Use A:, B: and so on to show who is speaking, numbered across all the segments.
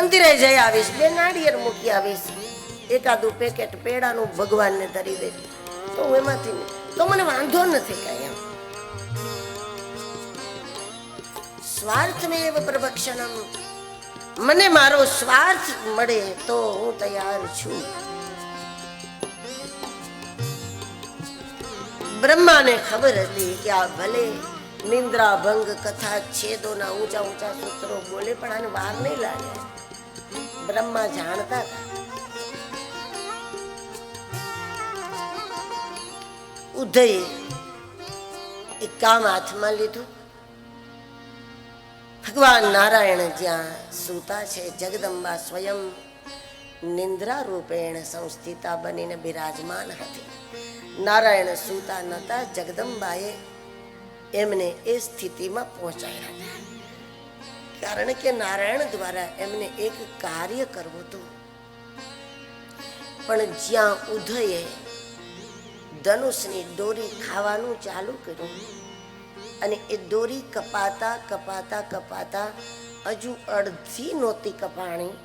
A: મંદિરે જઈ આવીશ, બે નાળિયેર મૂકી આવીશ, એકાદું પેકેટ પેડાનું ભગવાનને ધરી દે તો હું એમાંથી તો મને વાંધો નથી કઈ એમ. સ્વાર્થમેવ પ્રભક્ષણમ, મને મારો સ્વાર્થ મળે તો હું તૈયાર છું. બ્રહ્માને ખબર હતી કે આ ભલે નિંદ્રા ભંગ કથા છેદોના ઊંચા ઊંચા સૂત્રો બોલે પણ આને વાર નહીં લાગે. બ્રહ્મા જાણતા હતા. ઉદયે એક કામ હાથમાં લીધું. ભગવાન નારાયણ જ્યાં સૂતા છે, જગદંબા સ્વયં નિંદ્રા રૂપેણ સંસ્થિતા બનીને બિરાજમાન હતી. નારાયણ સૂતા નતા, જગદંબાએ એમને એ સ્થિતિમાં પહોંચાડ્યા હતા. કારણ કે નારાયણ દ્વારા એમને એક કાર્ય કરવું હતું. પણ જ્યાં ઉદયે ધનુષની દોરી ખાવાનું ચાલુ કર્યું અને એ દોરી કપાતા કપાતા કપાતા હજુ અડધી નહોતી કપાણી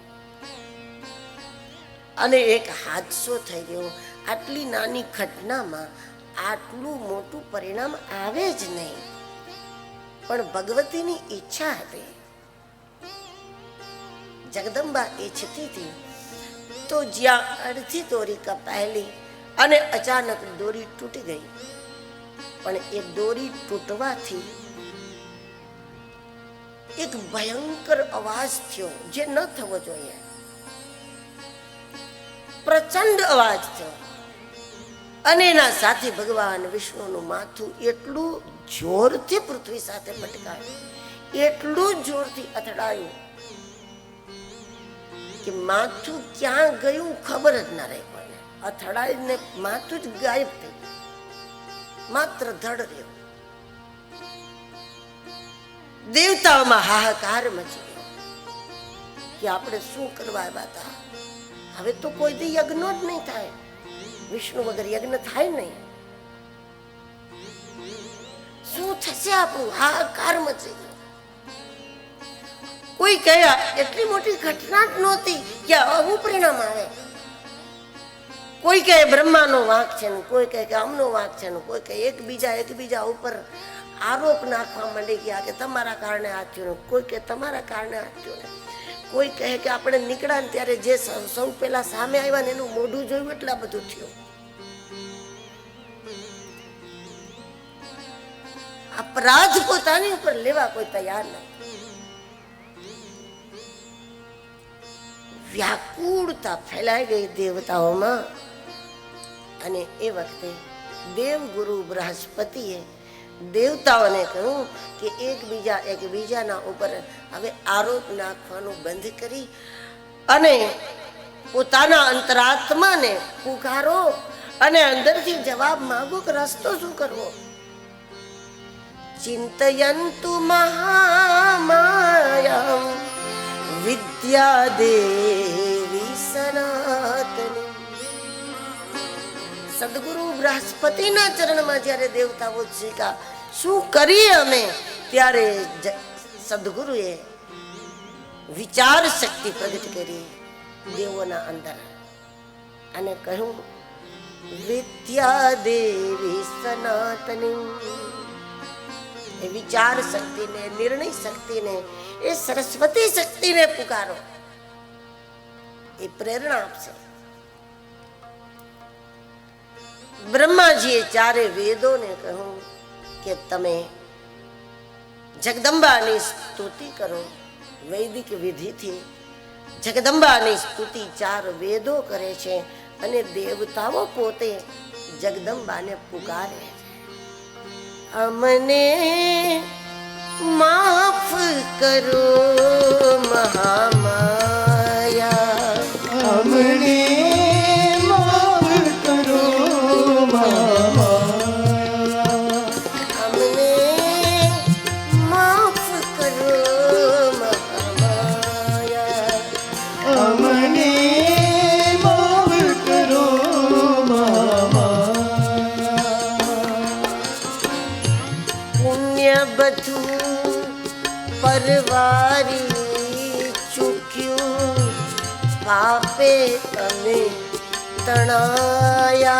A: અને એક હાદસો થઈ ગયો. આટલી નાની ઘટનામાં આટલું મોટું પરિણામ આવે જ નહીં, પણ ભગવતીની ઈચ્છા હતી. જગદંબા ઈચ્છતી હતી તો જ્યાં અડધી દોરી કપાયેલી અને અચાનક દોરી તૂટી ગઈ, પણ એ દોરી તૂટવાથી એક ભયંકર અવાજ થયો જે ન થવો જોઈએ. પ્રચંડ અવાજ થયો અને એના સાથે ભગવાન વિષ્ણુનું માથું એટલું જોરથી પૃથ્વી સાથે પટકાયું, એટલું જોરથી અથડાયું કે માથું ક્યાં ગયું ખબર જ ના રહી. કોઈને અથડાઈને માથું જ ગાયબ થઈ ગયું, માત્ર ધડ રહ્યો. દેવતાઓમાં હાહાકાર મચી ગયો કે આપણે શું કરવા આવ્યા હતા. હવે તો કોઈ દી યજ્ઞ જ નહીં થાય, વિષ્ણુ વગર યજ્ઞ થાય નહીં. શું થશે આપણું? હાહાકાર મચી ગયો. કોઈ કહે એટલી મોટી ઘટના જ નહોતી કે આવું પરિણામ આવે. કોઈ કહે બ્રહ્માનો વાંક છે ને કોઈ કહે કે અમનો વાંક છે ને કોઈ કહે એકબીજા ઉપર આરોપ નાખવા માંડી ગયા કે તમારા કારણે આ થયું, કોઈ કહે તમારા કારણે આ થયું, કોઈ કહે કે આપણે નીકળ્યા ને ત્યારે જે સૌ પહેલા સામે આવ્યા ને એનું મોઢું જોયું એટલે આ બધું થયું. અપરાધ પોતાની ઉપર લેવા કોઈ તૈયાર નથી. વ્યાકુળતા ફેલાઈ ગઈ દેવતાઓમાં અને એ વખતે દેવગુરુ બૃહસ્પતિએ દેવતાઓને કહ્યું કે એકબીજાના ઉપર હવે આરોપ નાખવાનું બંધ કરી અને પોતાના અંતરાત્માને પુકારો અને અંદરથી જવાબ માંગો કે રસ્તો શું કરવો. ચિંતયંતુ મહામાયમ વિદ્યા દેવી સનાતની. સદગુરુ બૃહસ્પતિના ચરણમાં જ્યારે દેવતાઓ ઝીકા શું કરીએ અમે, ત્યારે સદગુરુએ વિચાર શક્તિ પ્રગટ કરી દેવોના અંદર અને કહ્યું વિદ્યા દેવી સનાતની. એ વિચાર શક્તિને, નિર્ણય શક્તિને, એ સરસ્વતી શક્તિને પુકારો, એ પ્રેરણા આપશે. બ્રહ્માજીએ ચારે વેદોને કહ્યું કે તમે જગદંબાની સ્તુતિ કરો. વૈદિક વિધિથી જગદંબાની સ્તુતિ ચાર વેદો કરે છે અને દેવતાઓ પોતે જગદંબાને પુકારે છે. અમને માફ કરો મહામાયા,
B: અમને માફ કરો મહામાયા,
A: અમને માફ કરો મહામાયા,
B: અમને માફ કરો મહામાયા.
A: પુણ્ય બધું પરવારી ચૂક્યું, પાપે અમે તણાયા,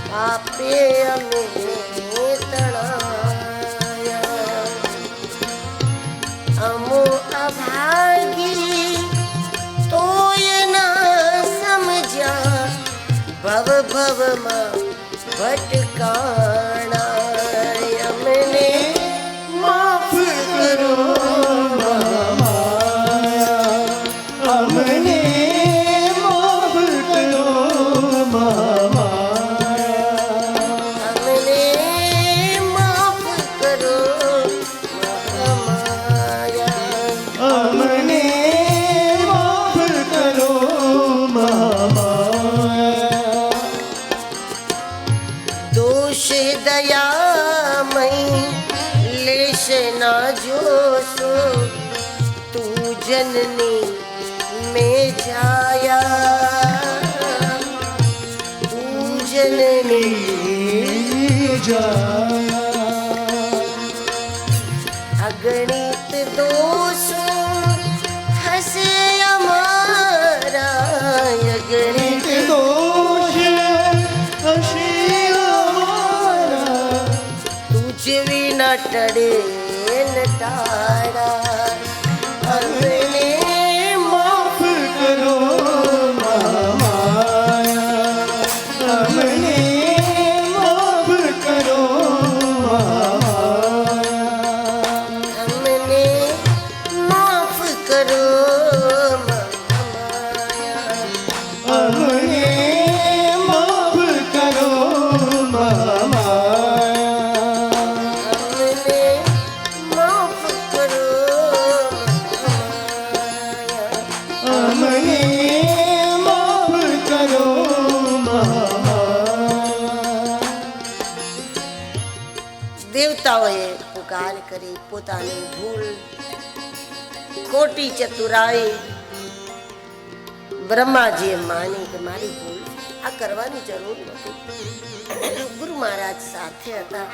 A: પાપે અમે તણાયા, અમો અભાગી તોય ના સમજ્યા, ભવ ભવમાં ભટકાણા, અમને
B: માફ કરો અમને માફ કરો
A: અમને માફ કરો મહામાયા,
B: અમને માફ કરો
A: દોષ દયામય લેશ ના જોશો, તું જનની में जाया, तू जननी अगणित दोषो हसे हमारा, अगणित
B: दोष हसे हमारा,
A: तुझ विना टड़े न टाड़ा, अगणे દેવતાઓએ પુકાર કરી, પોતાની ભૂલ ખોટી ચતુરાઈ બ્રહ્માજીએ માની કે મારી ભૂલ, આ કરવાની જરૂર નથી. ગુરુ મહારાજ સાથે હતા,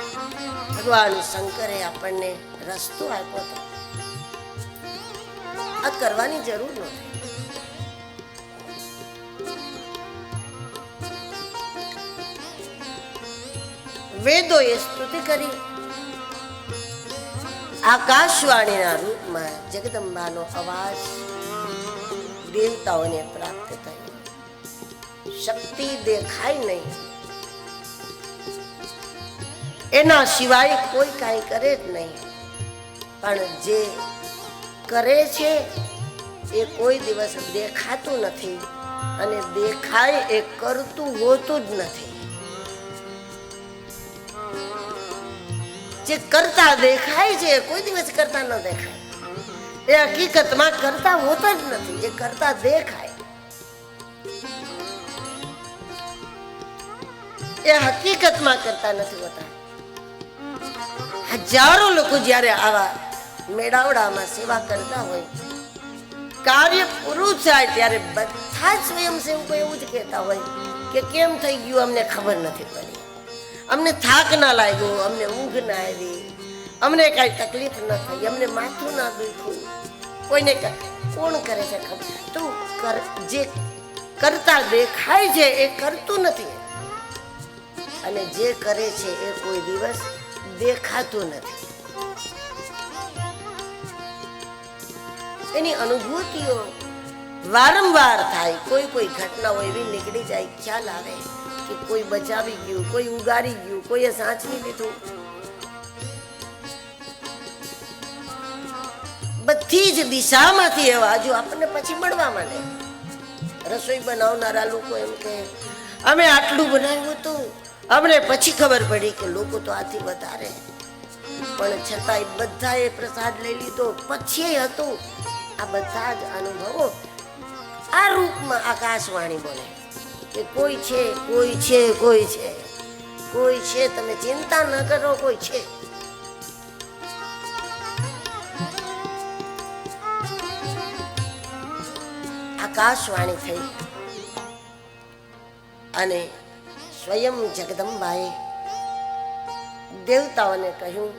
A: ભગવાન શંકરે આપણને રસ્તો આપ્યો હતો, આ કરવાની જરૂર નથી. વેદોએ સ્તુતિ કરી, આકાશવાણીના રૂપમાં જગદંબાનો અવાજ દેવતાઓને પ્રાપ્ત થયો. શક્તિ દેખાય નહીં, એના સિવાય કોઈ કાંઈ કરે જ નહીં, પણ જે કરે છે એ કોઈ દિવસ દેખાતું નથી, અને દેખાય એ કરતું હોતું જ નથી. જે કરતા દેખાય છે કોઈ દિવસ કરતા ન દેખાય, એ હકીકતમાં કરતા હોતા જ નથી. જે કરતા દેખાય એ હકીકતમાં કરતા નથી હોતા. હજારો લોકો જ્યારે આવા મેળાવડામાં સેવા કરતા હોય, કાર્ય પૂરું થાય ત્યારે બધા જ સ્વયંસેવકો એવું જ કહેતા હોય કે કેમ થઈ ગયું અમને ખબર નથી પડી, અમને થાક ના લાગ્યો, અમને ઊંઘ ના આવી, અમને કાંઈ તકલીફ ન થઈ, અમને માથું ના દુખ્યું. કોઈને કોણ કરે છે ખબર? તું જે કરતા દેખાય છે એ કરતું નથી, અને જે કરે છે એ કોઈ દિવસ દેખાતું નથી. એની અનુભૂતિઓ વારંવાર થાય. કોઈ કોઈ ઘટનાઓ એવી નીકળી જાય, ખ્યાલ આવે કે કોઈ બચાવી ગયું, કોઈ ઉગારી ગયું, કોઈએ સાચવી લીધું. બધી જ દિશામાંથી અવાજો આપણને પછી મળવા માંડે. રસોઈ બનાવનારા લોકો એમ કે અમે આટલું બનાવ્યું હતું, અમને પછી ખબર પડી કે લોકો તો આથી વધારે, પણ છતાંય બધાએ પ્રસાદ લઈ લીધો, પછી હતું. આ બધા જ અનુભવો આ રૂપમાં આકાશવાણી બોલે કે કોઈ છે, કોઈ છે, કોઈ છે, કોઈ છે, તમે ચિંતા ન કરો, કોઈ છે. આકાશવાણી થઈ અને સ્વયં જગદંબાએ દેવતાઓને કહ્યું,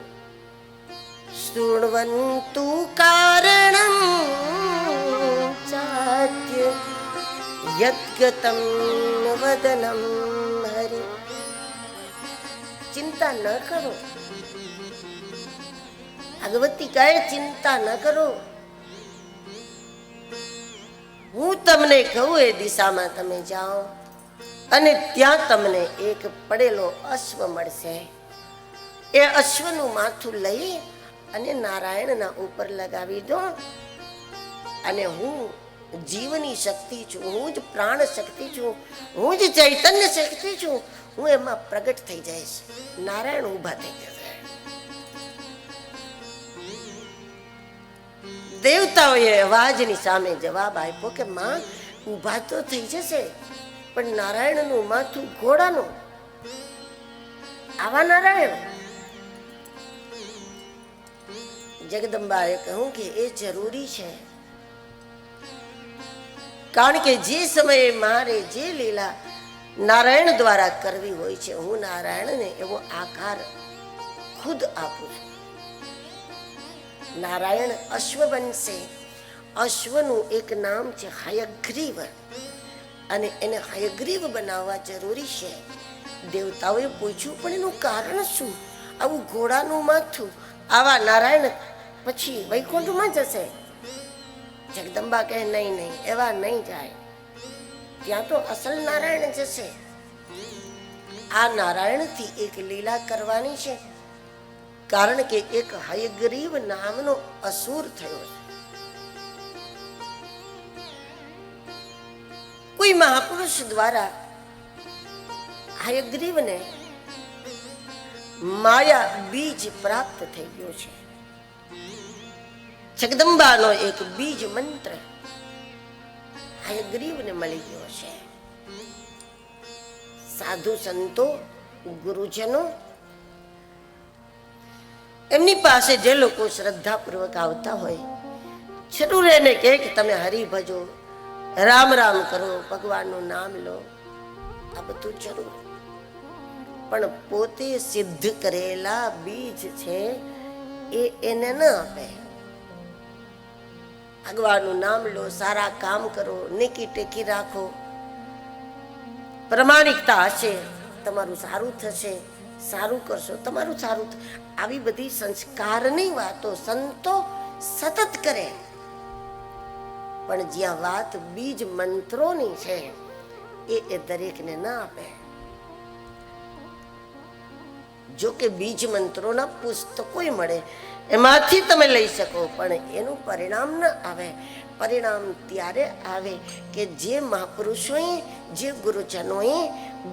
A: શૃણવંતુ કારણમ યદ્ગતમ વદનમ હરિ. ચિંતા ન કરો. ભગવતી કહે ચિંતા ન કરો, હું તમને કહું એ દિશામાં તમે જાઓ અને ત્યાં તમને એક પડેલો અશ્વ મળશે. એ અશ્વનું માથું લઈ અને નારાયણના ઉપર લગાવી દો અને હું જીવની શક્તિ છું, હું જ પ્રાણ શક્તિ છું, હું જ ચૈતન્ય શક્તિ છું, હું એમાં પ્રગટ થઈ જઈશ. નારાયણ ઊભા થઈ જશે. દેવતાઓએ અવાજની સામે જવાબ આપ્યો કે માં ઊભા તો થઈ જશે, પણ નારાયણનું માથું ઘોડાનું. આવા નારાયણ. જગદંબાએ કહ્યું કે એ જરૂરી છે, કારણ કે જે સમયે મારે જે લીલા નારાયણ દ્વારા કરવી હોય છે, હું નારાયણને એવો આકાર ખુદ આપું છું. નારાયણ અશ્વ બનશે. અશ્વનું એક નામ છે હયગ્રીવ, અને એને હયગ્રીવ બનાવવા જરૂરી છે. દેવતાઓએ પૂછ્યું પણ એનું કારણ શું? આવું ઘોડાનું માથું, આવા નારાયણ પછી વૈકુંઠમાં જશે? જગદંબા કહે નહીં નહીં, એવા નહીં જાય, ત્યાં તો અસલ નારાયણ જશે. આ નારાયણથી એક લીલા કરવાની છે, કારણ કે એક હયગ્રીવ નામનો અસુર થયો છે. કોઈ મહાપુરુષ દ્વારા હયગ્રીવને માયા બીજ પ્રાપ્ત થઈ ગયો છે. જગદંબાનો એક બીજ મંત્ર હયગ્રીવને મળી ગયો છે. સાધુ સંતો, ગુરુજનો, એમની પાસે જે લોકો શ્રદ્ધાપૂર્વક આવતા હોય, જરૂર એને કહે કે તમે હરિ ભજો, રામ રામ કરો, ભગવાનનું નામ લો, આ બધું જરૂર. પણ પોતે સિદ્ધ કરેલા બીજ છે એ એને ન આપે. ભગવાનનું નામ લો, સારા કામ કરો, નેકી ટેકી રાખો, પ્રમાણિકતા હશે તમારું સારું થશે, સારું કરશો તમારું સારું. આવી બધી સંસ્કારની વાતો સંતો સતત કરે, પણ જ્યાં વાત બીજ મંત્રોની છે એ દરેકને ના આપે. જો કે બીજ મંત્રોના પુસ્તકો મળે, એમાંથી તમે લઈ શકો, પણ એનું પરિણામ ન આવે. પરિણામ ત્યારે આવે કે જે મહાપુરુષોએ, જે ગુરુજનોએ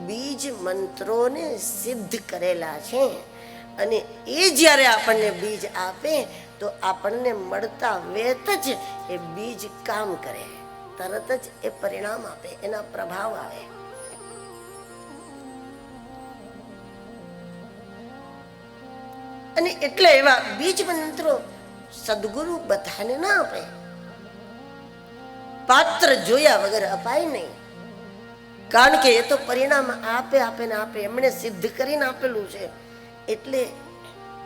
A: બીજ મંત્રોને સિદ્ધ કરેલા છે, અને એ જ્યારે આપણને બીજ આપે તો આપણને મળતા વેત જ એ બીજ કામ કરે, તરત જ એ પરિણામ આપે, એના પ્રભાવ આવે. અને એટલે એવા બીજ મંત્રો સદગુરુ બધાને ના આપે. પાત્ર જોયા વગર અપાય નહીં, કારણ કે એ તો પરિણામ આપે આપે ને આપે. એમણે સિદ્ધ કરીને આપેલું છે, એટલે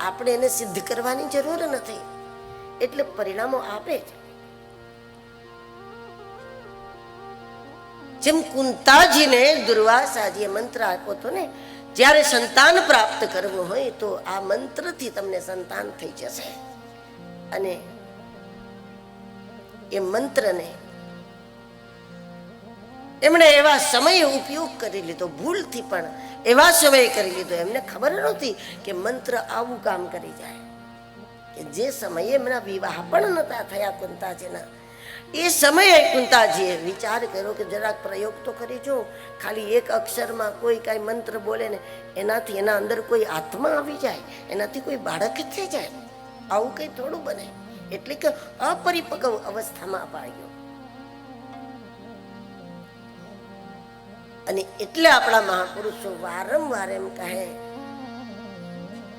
A: આપણે એને સિદ્ધ કરવાની જરૂર નથી, એટલે પરિણામો આપે જ. જેમ કુંતાજીને દુર્વાસાજીએ મંત્ર આપ્યો હતો ને, જ્યારે સંતાન પ્રાપ્ત કરવું હોય તો આ મંત્રથી તમને સંતાન થઈ જશે. અને એ મંત્રને એમણે એવા સમયે ઉપયોગ કરી લીધો, ભૂલથી પણ એવા સમયે કરી લીધો. એમને ખબર નહોતી કે મંત્ર આવું કામ કરી જાય. કે જે સમયે એમના વિવાહ પણ નહોતા થયા કુંતાજીના, એ સમયે કુંતાજીએ વિચાર કર્યો કે જરાક પ્રયોગ તો કરી જો, ખાલી એક અક્ષરમાં કોઈ કાંઈ મંત્ર બોલે ને એનાથી એના અંદર કોઈ આત્મા આવી જાય, એનાથી કોઈ બાળક જ થઈ જાય. આવું કંઈ થોડું બને. એટલે કે અપરિપક્વ અવસ્થામાં અપાયો. અને એટલે આપણા મહાપુરુષો વારંવાર એમ કહે,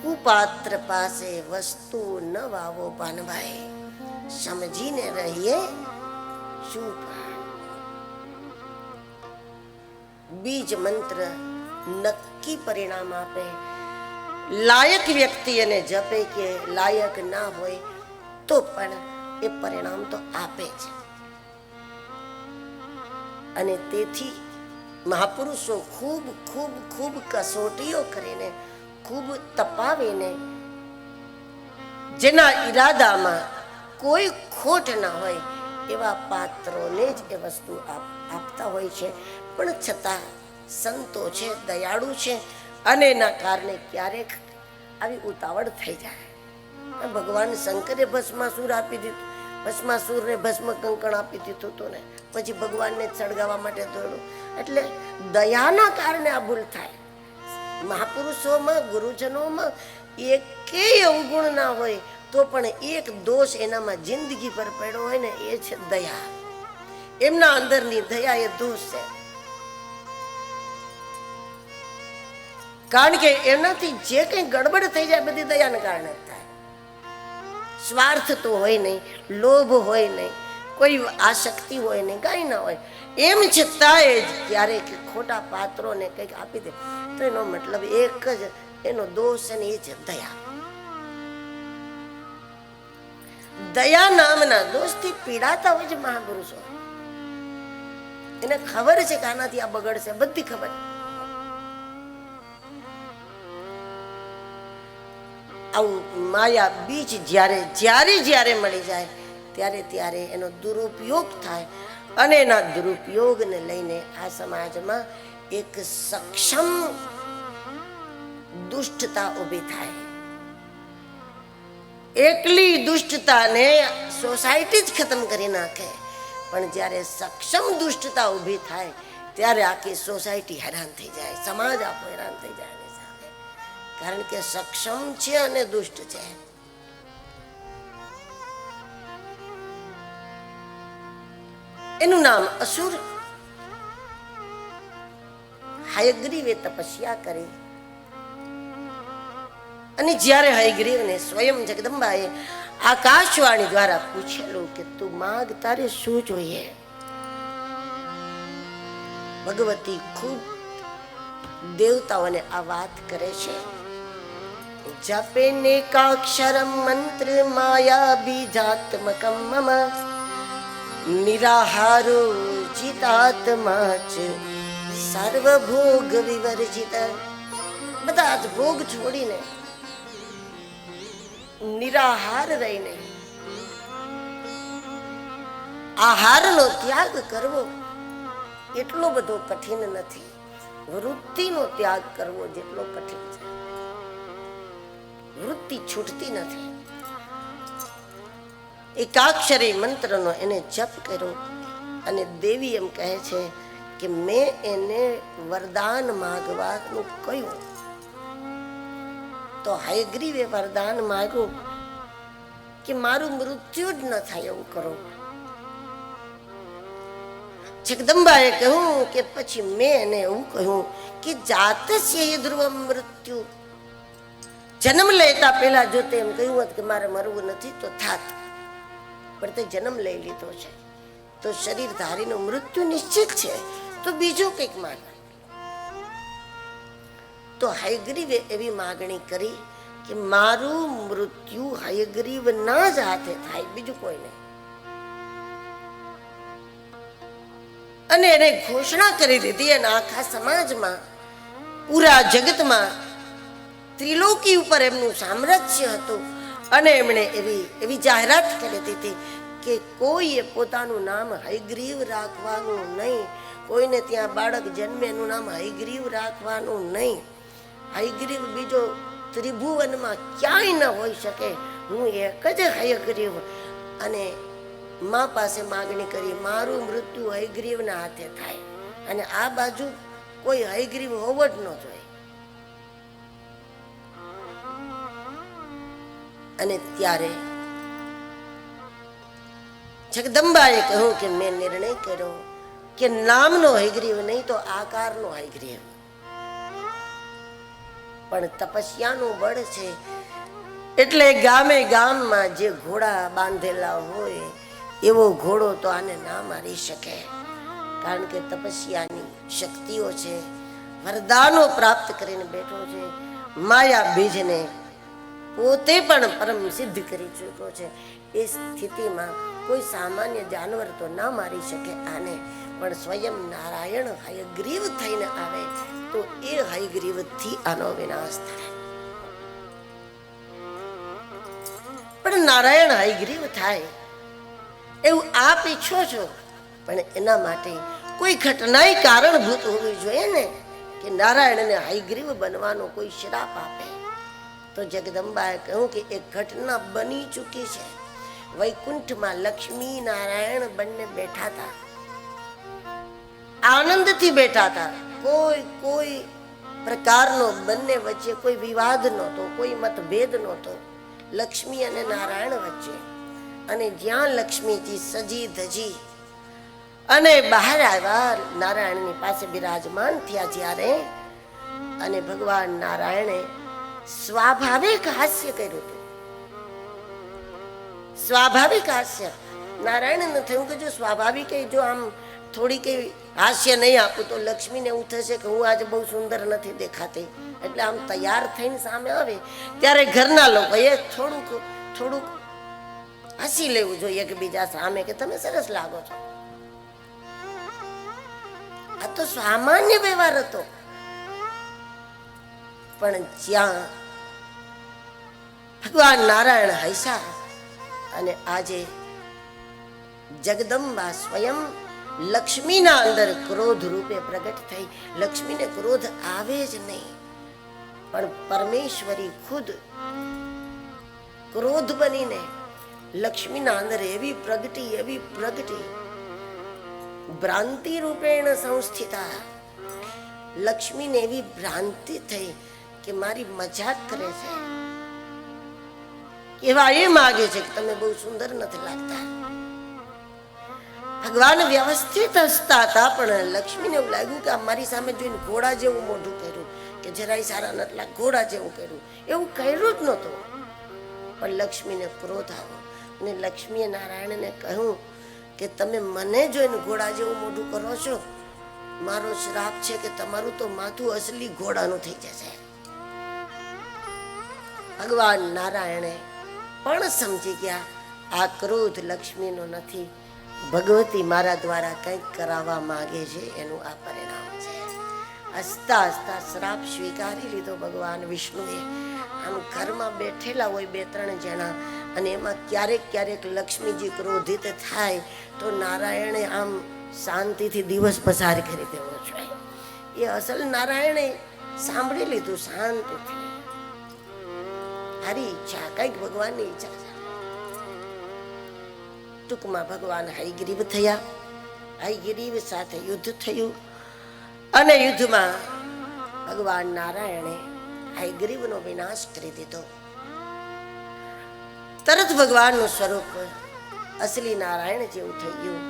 A: કુપાત્ર પાસે વસ્તુ ન વાવો પાનભાઈ, સમજીને રહીએ શું. બીજ મંત્ર નક્કી પરિણામ આપે. લાયક વ્યક્તિ એને જપે કે લાયક ના હોય તો પણ એ પરિણામ તો આપે છે. અને તેથી મહાપુરુષો ખૂબ ખૂબ ખૂબ કસોટીઓ કરીને, ખૂબ તપાવીને, જેના ઈરાદામાં કોઈ ખોટ ના હોય એવા પાત્રોને જ એ વસ્તુ આપતા હોય છે. પણ છતાં સંતો છે, દયાળુ છે, અને એના કારણે ક્યારેક આવી ઉતાવળ થઈ જાય. ભગવાન શંકરે ભસ્માસુર આપી દીધું, ભસ્માસુરને ભસ્મ કંકણ આપી દીધું હતું ને પછી ભગવાનને સળગાવવા માટે દોડ્યું. એટલે દયાના કારણે આ ભૂલ થાય. મહાપુરુષોમાં, ગુરુજનોમાં એકેય અવગુણ ના હોય તો પણ એક દોષ એનામાં જિંદગી પર પડ્યો હોય ને, એ છે દયા. એમના અંદરની દયા એ દોષ છે. કારણ કે એનાથી જે કંઈ ગડબડ થઈ જાય બધી દયાને કારણે થાય. સ્વાર્થ તો હોય નહીં, લોભ હોય નહીં, કોઈ આસક્તિ હોય નહીં, કાંઈ ના હોય. એમ છતાંય જ ક્યારેક ખોટા પાત્રોને કંઈક આપી દે તો એનો મતલબ એક જ એનો દોષ છે ને, એ છે દયા. દયા નામના દોષથી પીડાતા હોય છે મહાપુરુષો. એને ખબર છે કે આનાથી આ બગડશે, બધી ખબર. આવું માયા બીજ જ્યારે જ્યારે મળી જાય ત્યારે ત્યારે એનો દુરુપયોગ થાય. અને એના દુરુપયોગને લઈને આ સમાજમાં એક સક્ષમ દુષ્ટતા ઊભી થાય. એકલી દુષ્ટતાને સોસાયટી જ ખતમ કરી નાખે, પણ જ્યારે સક્ષમ દુષ્ટતા ઊભી થાય ત્યારે આખી સોસાયટી હેરાન થઈ જાય, સમાજ આખો હેરાન થઈ જાય એની સામે. કારણ કે સક્ષમ છે અને દુષ્ટ છે. એનું નામ અસુર. હયગ્રીવે તપસ્યા કરી અને જ્યારે હયગ્રીવને સ્વયં જગદંબાએ આકાશવાણી દ્વારા પૂછેલું કે તું માગ, તારે શું જોઈએ? ભગવતી ખૂબ દેવતાઓને આ વાત કરે છે. જપે નેકાક્ષરમ મંત્ર માયા બીજાત્મકમ મમ નિરાહારો જીતાત્મા ચ સર્વભોગ વિવર્જિત. બધા જ ભોગ છોડીને નિરાહાર રહીને આહારનો ત્યાગ કરવો એટલો બધો કઠિન નથી. વૃત્તિનો ત્યાગ કરવો જેટલો કઠિન છે. વૃત્તિ છૂટતી નથી. એકાક્ષરી મંત્રનો એને જપ કર્યો અને દેવી એમ કહે છે કે મેં એને વરદાન માંગવાનું કહ્યું તો હયગ્રીવે વરદાન માંગ્યું કે મારું મૃત્યુ જ ન થાય એવું કરો. જગદંબાએ કહ્યું કે પછી મેં એને એવું કહ્યું કે જાતસ્ય ધ્રુવમ મૃત્યુ. જન્મ લેતા પહેલા જો તે એમ કહ્યું હોત કે મારે મરવું નથી તો થાત, પણ તે જન્મ લઈ લીધો છે તો શરીર ધારીનું મૃત્યુ નિશ્ચિત છે, તો બીજું કંઈક માંગ. તો હયગ્રીવે એવી માગણી કરી કે મારું મૃત્યુ હયગ્રીવ ના જ હાથે થાય, બીજું કોઈ નહીં. અને એને ઘોષણા કરી દીધી અને આખા સમાજમાં, પૂરા જગતમાં, ત્રિલોકી ઉપર એમનું સામ્રાજ્ય હતું. અને એમણે એવી જાહેરાત કરી દીધી કે કોઈએ પોતાનું નામ હયગ્રીવ રાખવાનું નહીં, કોઈને ત્યાં બાળક જન્મે એનું નામ હયગ્રીવ રાખવાનું નહીં. હયગ્રીવ બીજો ત્રિભુવનમાં ક્યાંય ન હોઈ શકે, હું એક જ હયગ્રીવ. અને મા પાસે માગણી કરી મારું મૃત્યુ હયગ્રીવના હાથે થાય, અને આ બાજુ કોઈ હયગ્રીવ હોવો જ ન જોઈએ. અને ત્યારે જગદંબાએ કહ્યું કે મેં નિર્ણય કર્યો કે નામનો હયગ્રીવ નહીં તો આકારનો હયગ્રીવ. પણ તપસ્યાનું બળ છે એટલે ગામે ગામમાં જે ઘોડા બાંધેલા હોય એવો ઘોડો તો આને ના મારી શકે. કારણ કે તપસ્યાની શક્તિઓ છે, વરદાનો પ્રાપ્ત કરીને બેઠો છે. માયા બીજને પોતે પણ પરમ સિદ્ધ કરી ચૂક્યો છે. એ સ્થિતિમાં કોઈ સામાન્ય જાનવર તો ના મારી શકે આને, પણ સ્વયં નારાયણ હયગ્રીવ થઈને આવે તો એ હયગ્રીવથી આનો વિનાશ થાય. પણ નારાયણ હયગ્રીવ થાય એવું આપ ઈચ્છો છો, પણ એના માટે કોઈ ઘટના કારણભૂત હોવી જોઈએ ને, કે નારાયણને હયગ્રીવ બનવાનો કોઈ શ્રાપ આપે. તો જગદંબાએ કહ્યું કે એક ઘટના બની ચૂકી છે. વૈકુંઠમાં લક્ષ્મી નારાયણ બંને બેઠા હતા, આનંદથી બેઠા હતા. કોઈ પ્રકારનો બંને વચ્ચે કોઈ વિવાદ નહોતો, કોઈ મતભેદ નહોતો લક્ષ્મી અને નારાયણ વચ્ચે. અને જ્યાં લક્ષ્મીજી સજી ધજી અને બહાર આવ્યા, નારાયણની પાસે બિરાજમાન થયા જ્યારે, અને ભગવાન નારાયણે સ્વાભાવિક હાસ્ય કર્યું હતું. સ્વાભાવિક હાસ્ય નારાયણને થયું કે જો સ્વાભાવિક જો આમ થોડી કઈ હાસ્ય નહીં આપું તો લક્ષ્મીને એવું થશે કે હું આજે બહુ સુંદર નથી દેખાતી. એટલે આમ તૈયાર થઈને સામે આવે ત્યારે ઘરના લોકોએ થોડુંક હસી લેવું જોઈએ એકબીજા સામે કે તમે સરસ લાગો છો. આ તો સામાન્ય વ્યવહાર હતો. પણ જ્યાં ભગવાન નારાયણ હૈસા અને આજે જગદંબા સ્વયં લક્ષ્મીના અંદર ક્રોધ રૂપે પ્રગટ થઈ. લક્ષ્મીને ક્રોધ આવે જ નહીં, પણ પરમેશ્વરી ખુદ ક્રોધ બનીને લક્ષ્મીના અંદર એવી પ્રગટી ભ્રાંતિ રૂપેણ સંસ્થિતા. લક્ષ્મીને એવી ભ્રાંતિ થઈ કે મારી મજાક કરે છે, એવા એ માગે છે કે તમે બહુ સુંદર નથી લાગતા. ભગવાન વ્યવસ્થિત હસતા હતા, પણ લક્ષ્મીને એવું લાગ્યું કે મારી સામે જોઈને ઘોડા જેવું મોઢું કર્યું, કે જરાય સારા નથી લાગ, ઘોડા જેવું કર્યું. એવું કર્યું જ નહોતું, પણ લક્ષ્મીને ક્રોધ આવ્યો અને લક્ષ્મીએ નારાયણને કહ્યું કે તમે મને જોઈને ઘોડા જેવું મોઢું કરો છો, મારો શ્રાપ છે કે તમારું તો માથું અસલી ઘોડાનું થઈ જશે. ભગવાન નારાયણે પણ સમજી ગયા આ ક્રોધ લક્ષ્મીનો નથી, ભગવતી મારા દ્વારા કંઈક કરાવવા માંગે છે, એનું આ પરિણામ છે. હસતા હસતા શ્રાપ સ્વીકારી લીધો ભગવાન વિષ્ણુએ. આમ ઘરમાં બેઠેલા હોય 2-3 જણા, અને એમાં ક્યારેક લક્ષ્મીજી ક્રોધિત થાય તો નારાયણે આમ શાંતિથી દિવસ પસાર કરી દેવો જોઈએ. એ અસલ નારાયણે સાંભળી લીધું શાંતિથી. હારી ઈચ્છા, કંઈક ભગવાનની ઈચ્છા છે. ટૂંકમાં ભગવાન હયગ્રીવ થયા. હયગ્રીવ સાથે યુદ્ધ થયું, અને યુદ્ધમાં ભગવાન નારાયણે હયગ્રીવનો વિનાશ કરી દીધો. તરત ભગવાનનું સ્વરૂપ અસલી નારાયણ જેવું થઈ ગયું,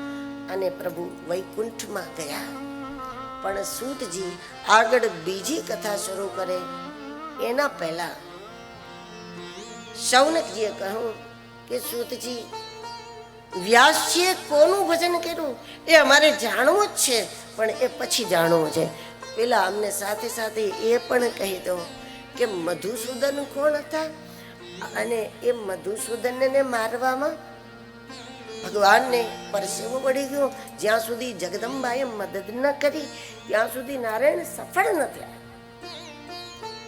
A: અને પ્રભુ વૈકુંઠમાં ગયા. પણ સૂતજી આગળ બીજી કથા શરૂ કરે એના પહેલા શૌનકજીએ કહ્યું કે સૂતજી, વ્યાસજીએ કોનું ભજન કર્યું એ અમારે જાણવું જ છે, પણ એ પછી જાણવું છે. પેલા અમને સાથે સાથે એ પણ કહી દો કે મધુસૂદન કોણ હતા, અને એ મધુસૂદનને મારવામાં ભગવાનને પરસેવો વળી ગયો. જ્યાં સુધી જગદંબાએ મદદ ન કરી ત્યાં સુધી નારાયણ સફળ ન થયા.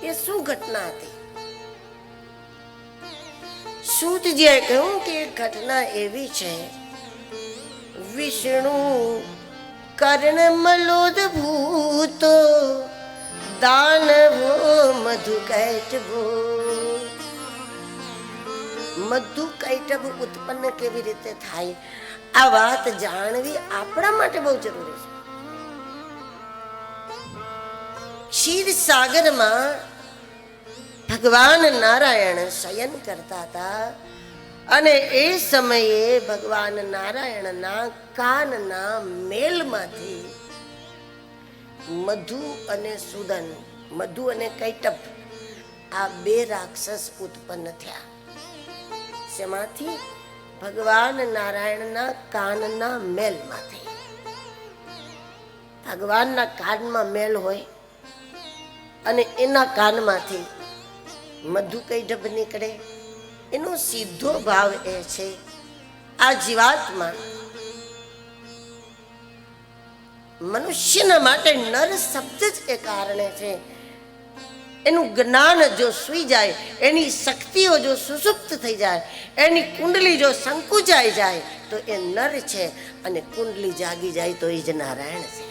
A: એ શું ઘટના હતી? સૂતજીએ કહ્યું કે ઘટના એવી છે, વિષ્ણુ કર્ણ મલોદ ભૂતો દાનવો મધુ કૈટભો. મધુ કૈટભ ઉત્પન્ન કેવી રીતે થાય આ વાત જાણવી આપણા માટે બહુ જરૂરી છે. ક્ષીર સાગરમાં ભગવાન નારાયણ શયન કરતા હતા, અને એ સમયે ભગવાન નારાયણના કાનના મેલમાંથી મધુ અને સુદન, મધુ અને કૈટભ, આ 2 રાક્ષસ ઉત્પન્ન થયા. શેમાંથી? ભગવાન નારાયણના કાનના મેલમાંથી. ભગવાનના કાનમાં મેલ હોય અને એના કાનમાંથી મધુ કૈટભ નીકળે. એનો સીધો ભાવ એ છે આ જીવાત્મા મનુષ્યના માટે નર શબ્દ જ એ કારણે છે. એનું જ્ઞાન જો સૂઈ જાય, એની શક્તિઓ જો સુષુપ્ત થઈ જાય, એની કુંડલી જો સંકુચાઈ જાય તો એ નર છે, અને કુંડલી જાગી જાય તો એ જ નારાયણ છે.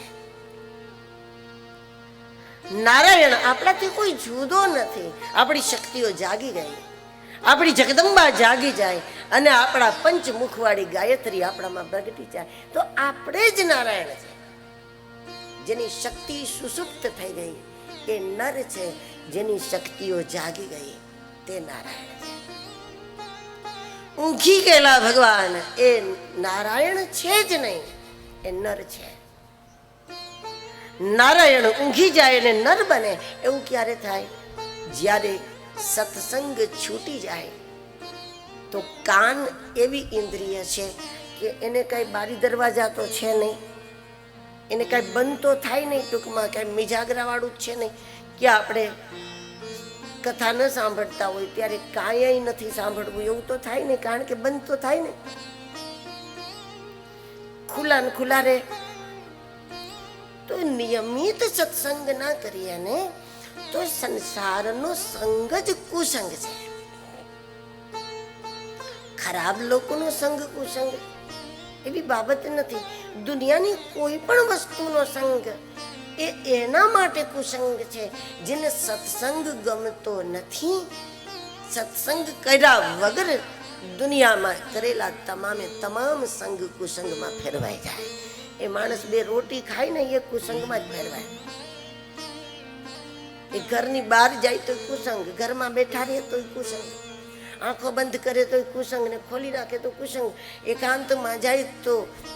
A: નારાયણ આપણાથી કોઈ જુદો નથી. આપણી શક્તિઓ જાગી ગઈ, આપણી જગદંબા જાગી જાય અને આપણા પંચમુખવાળી ગાયત્રી આપણામાં પ્રગટી જાય તો આપણે જ નારાયણ છે. જેની શક્તિ સુષુપ્ત થઈ ગઈ એ નર છે, જેની શક્તિઓ જાગી ગઈ તે નારાયણ છે. ઊંઘી ગયેલા ભગવાન એ નારાયણ છે જ નહીં, એ નર છે. નારાયણ ઊંઘી જાય અને નર બને એવું ક્યારે થાય? જ્યારે સત્સંગ છૂટી જાય. તો કાન એવી ઇન્દ્રિય છે કે એને કઈ બારી દરવાજા તો છે નહીં, એને કઈ બંધ તો થાય નહીં. ટૂંકમાં કઈ મિજાગરા વાળું જ છે નહીં કે આપણે કથા ન સાંભળતા હોય ત્યારે કાંઈ નથી સાંભળવું એવું તો થાય નહીં, કારણ કે બંધ તો થાય નહીં. ખુલ્લા ને ખુલ્લા રે તો નિયમિત સત્સંગ ના કરીએ ને તો સંસારનો સંગ જ કુસંગ છે. ખરાબ લોકોનો સંગ કુસંગ એવી બાબત નથી. દુનિયાની કોઈ પણ વસ્તુનો સંગ એ એના માટે કુસંગ છે જેને સત્સંગ ગમતો નથી. સત્સંગ કર્યા વગર દુનિયામાં કરેલા તમામ સંગ કુસંગમાં ફેરવાઈ જાય. એ માણસ બે રોટી ખાય ને એ કુસંગમાં જ ફેરવાય. એ ઘરની બહાર જાય તો કુસંગ, ઘરમાં બેઠા રહે તો કુસંગ, આંખો બંધ કરે તો કુસંગ, ને ખોલી નાખે તો કુસંગ, એકાંતમાં જાય તો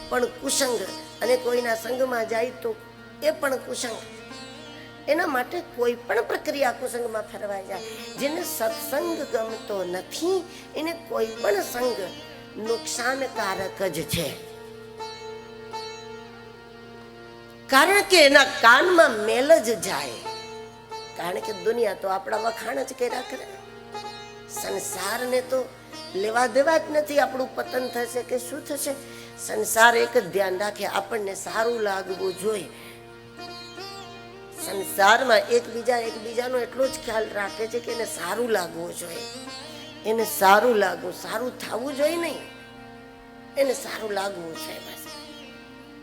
A: પણ કુસંગ, અને કોઈના સંગમાં જાય તો એ પણ કુસંગ. એના માટે કોઈ પણ પ્રક્રિયા કુસંગમાં ફેરવાઈ જાય. જેને સત્સંગ ગમતો નથી એને કોઈ પણ સંગ નુકસાનકારક જ છે. કારણ કે એના કાનમાં મેલ જ જાય. કારણ કે દુનિયા તો આપણા વખાણ જ કર્યા કરે. સંસારને તો લેવા દેવા જ નથી આપણું પતન થશે કે શું થશે. સંસાર એક જ ધ્યાન રાખે, આપણને સારું લાગવું જોઈએ. સંસારમાં એકબીજાનો એટલો જ ખ્યાલ રાખે છે કે એને સારું લાગવું જોઈએ, એને સારું લાગવું, સારું થવું જોઈએ નહીં, એને સારું લાગવું છે બસ.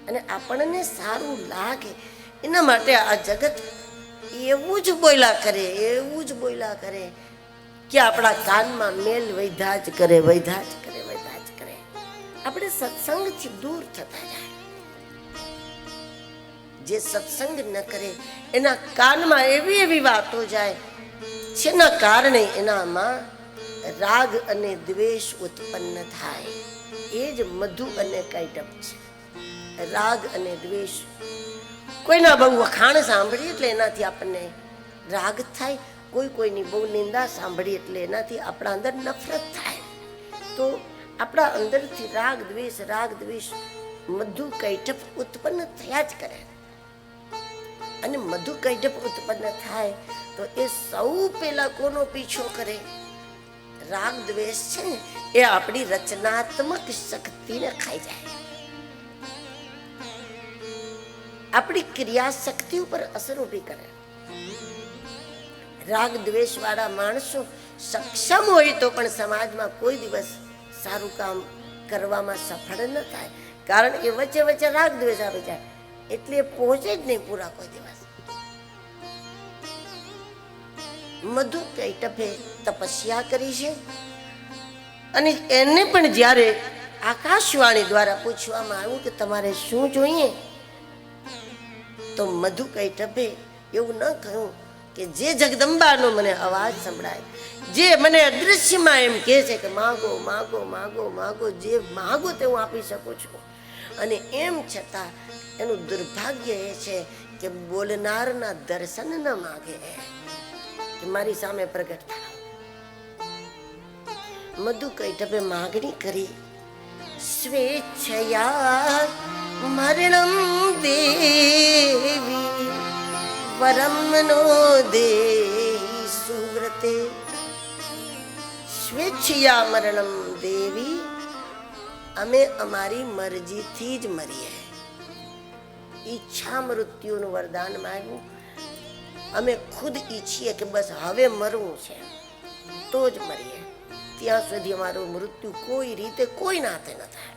A: અને આપણને સારું લાગે એના માટે આ જગત એવું જ બોલ્યા કરે, એવું જ બોલ્યા કરે કે આપણા કાનમાં મેલ વૈધા જ કરે, વૈધા જ કરે, વૈધા જ કરે. આપણે સત્સંગથી દૂર થતા જાય. જે સત્સંગ ન કરે એના કાનમાં એવી એવી વાતો જાય જેના કારણે એનામાં રાગ અને દ્વેષ ઉત્પન્ન થાય. એ જ મધુ અને કૈટભ છે. રાગ અને દ્વેષ. કોઈના બહુ વખાણ સાંભળીએ એટલે એનાથી આપણને રાગ થાય, કોઈની બહુ નિંદા સાંભળીએ એટલે એનાથી આપણા અંદર નફરત થાય. તો આપણા અંદરથી રાગ દ્વેષ મધુ કૈટભ ઉત્પન્ન થયા જ કરે. અને મધુ કૈટભ ઉત્પન્ન થાય તો એ સૌ પહેલા કોનો પીછો કરે? રાગ દ્વેષ છે ને એ આપણી રચનાત્મક શક્તિને ખાઈ જાય, આપણી ક્રિયા શક્તિ ઉપર અસર ઊભી કરે. રાગ દ્વેષ વાળા માણસો સક્ષમ હોય તો પણ સમાજમાં કોઈ દિવસ સારું કામ કરવામાં સફળ ન થાય. કારણ કે વચ્ચે વચ્ચે રાગ દ્વેષ આવી જાય એટલે પહોંચે જ નહીં પૂરા કોઈ દિવસ. મધુ કૈટભે તપસ્યા કરી છે અને એને પણ જ્યારે આકાશવાણી દ્વારા પૂછવામાં આવ્યું કે તમારે શું જોઈએ, તો મધુ કૈટભે એવું ન કહ્યું કે જે જગદંબાનો મને અવાજ સંભળાય, જે મને અદૃશ્યમાં એમ કહે છે કે માગો માગો માગો માગો, જે માગો તે હું આપી શકું છું. અને એમ છતાં એનું દુર્ભાગ્ય એ છે કે બોલનારના દર્શન ન માગે કે મારી સામે પ્રગટ થાવ. મધુ કૈટભે માગણી કરી, સ્વેચ્છયા મરણમ દેવી વરમ નો દેહી સુવ્રતે. સ્વેચ્છયા મરણમ દેવી, અમે અમારી મરજીથી જ મરીએ. ઈચ્છા મૃત્યુનું વરદાન માંગ્યું. અમે ખુદ ઈચ્છીએ કે બસ હવે મરવું છે તો જ મરીએ. ત્યાં સુધી અમારું મૃત્યુ કોઈ રીતે કોઈ નાતે ન થાય,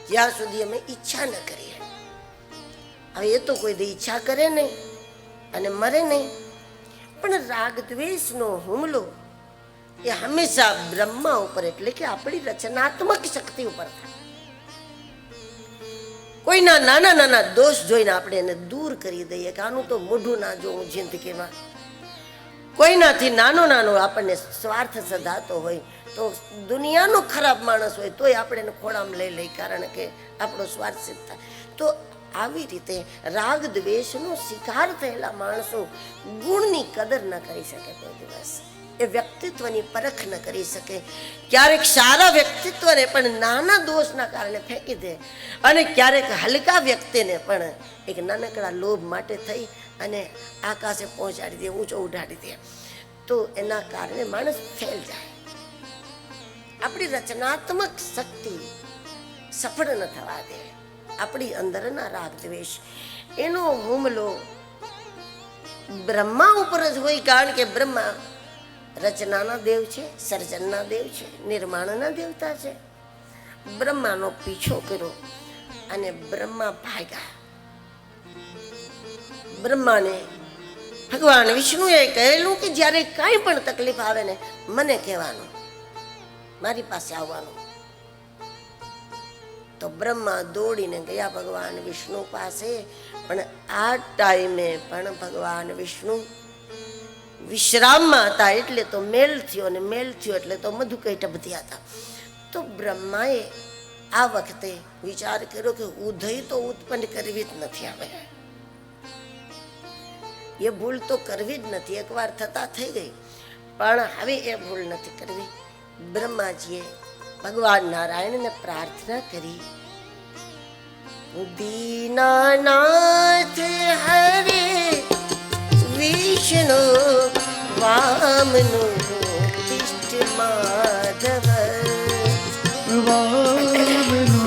A: જ્યાં સુધી અમે ઈચ્છા ન કરીએ. હવે એ તો કોઈ ઈચ્છા કરે નહીં અને મરે નહીં. પણ રાગ દ્વેષનો હુમલો એ હંમેશા બ્રહ્મા ઉપર એટલે કે આપણી રચનાત્મક શક્તિ ઉપર થાય. કોઈના નાના નાના દોષ જોઈને આપણે એને દૂર કરી દઈએ કે આનું તો મોઢું ના જોવું જિંદગીમાં. કોઈનાથી નાનો નાનો આપણને સ્વાર્થ સધાતો હોય તો દુનિયાનો ખરાબ માણસ હોય તોય આપણે એને ખોળામાં લઈ લઈ, કારણ કે આપણો સ્વાર્થ સિદ્ધ થાય. તો આવી રીતે રાગ દ્વેષનો શિકાર થયેલા માણસો ગુણની કદર ન કરી શકે કોઈ દિવસ. એ વ્યક્તિત્વની પરખ ન કરી શકે. ક્યારેક સારા વ્યક્તિત્વને પણ નાના દોષના કારણે ફેંકી દે અને ક્યારેક હલકા વ્યક્તિને પણ એક નાનકડા લોભ માટે થઈ અને આકાશે પહોંચાડી દે, ઊંચો ઉડાડી દે. તો એના કારણે માણસ ફેલ જાય. આપણી રચનાત્મક શક્તિ સફળ ન થવા દે. આપણી અંદરના રાગ દ્વેષ એનો હુમલો બ્રહ્મા ઉપર જ હોય, કારણ કે બ્રહ્મા રચનાના દેવ છે, સર્જનના દેવ છે, નિર્માણના દેવતા છે. બ્રહ્માનો પીછો કર્યો અને બ્રહ્મા ભાગ્યા. બ્રહ્માને ભગવાન વિષ્ણુએ કહેલું કે જ્યારે કાંઈ પણ તકલીફ આવે ને મને કહેવાનું, મારી પાસે આવવાનું. તો બ્રહ્મા દોડીને ગયા ભગવાન વિષ્ણુ પાસે. પણ આ ટાઈમે પણ ભગવાન વિષ્ણુ વિશ્રામમાં હતા, એટલે તો મેલ થયો, અને મેલ થયો એટલે તો મધુકૈટભ થયા હતા. તો બ્રહ્માએ આ વખતે વિચાર કર્યો કે ઉદય તો ઉત્પન્ન કરવી જ નથી. હવે એ ભૂલ તો કરવી જ નથી, એકવાર થતા થઈ ગઈ, પણ હવે એ ભૂલ નથી કરવી. બ્રહ્માજીએ ભગવાન નારાયણને પ્રાર્થના કરી, દીનાનાથ હરે વિષ્ણુ વામનો તિષ્ઠ માધવ,
B: વામનો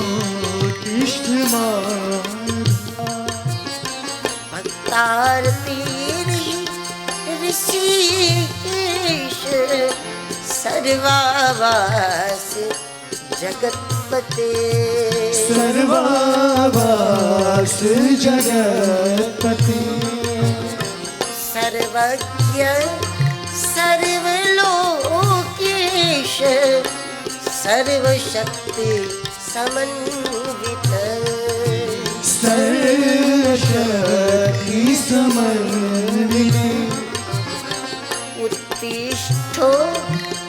B: તિષ્ઠ માધવ,
A: ભક્તાર્તી ઋષિકેશ સર્વાવાસ જગતપતે,
B: સર્વાવાસ જગતપતિ,
A: સર્વજ્ઞ સર્વલોકેશ સર્વશક્તિ સમન્વિત,
B: સર્વશક્તિ સમન્વિત,
A: ઉત્તિષ્ઠો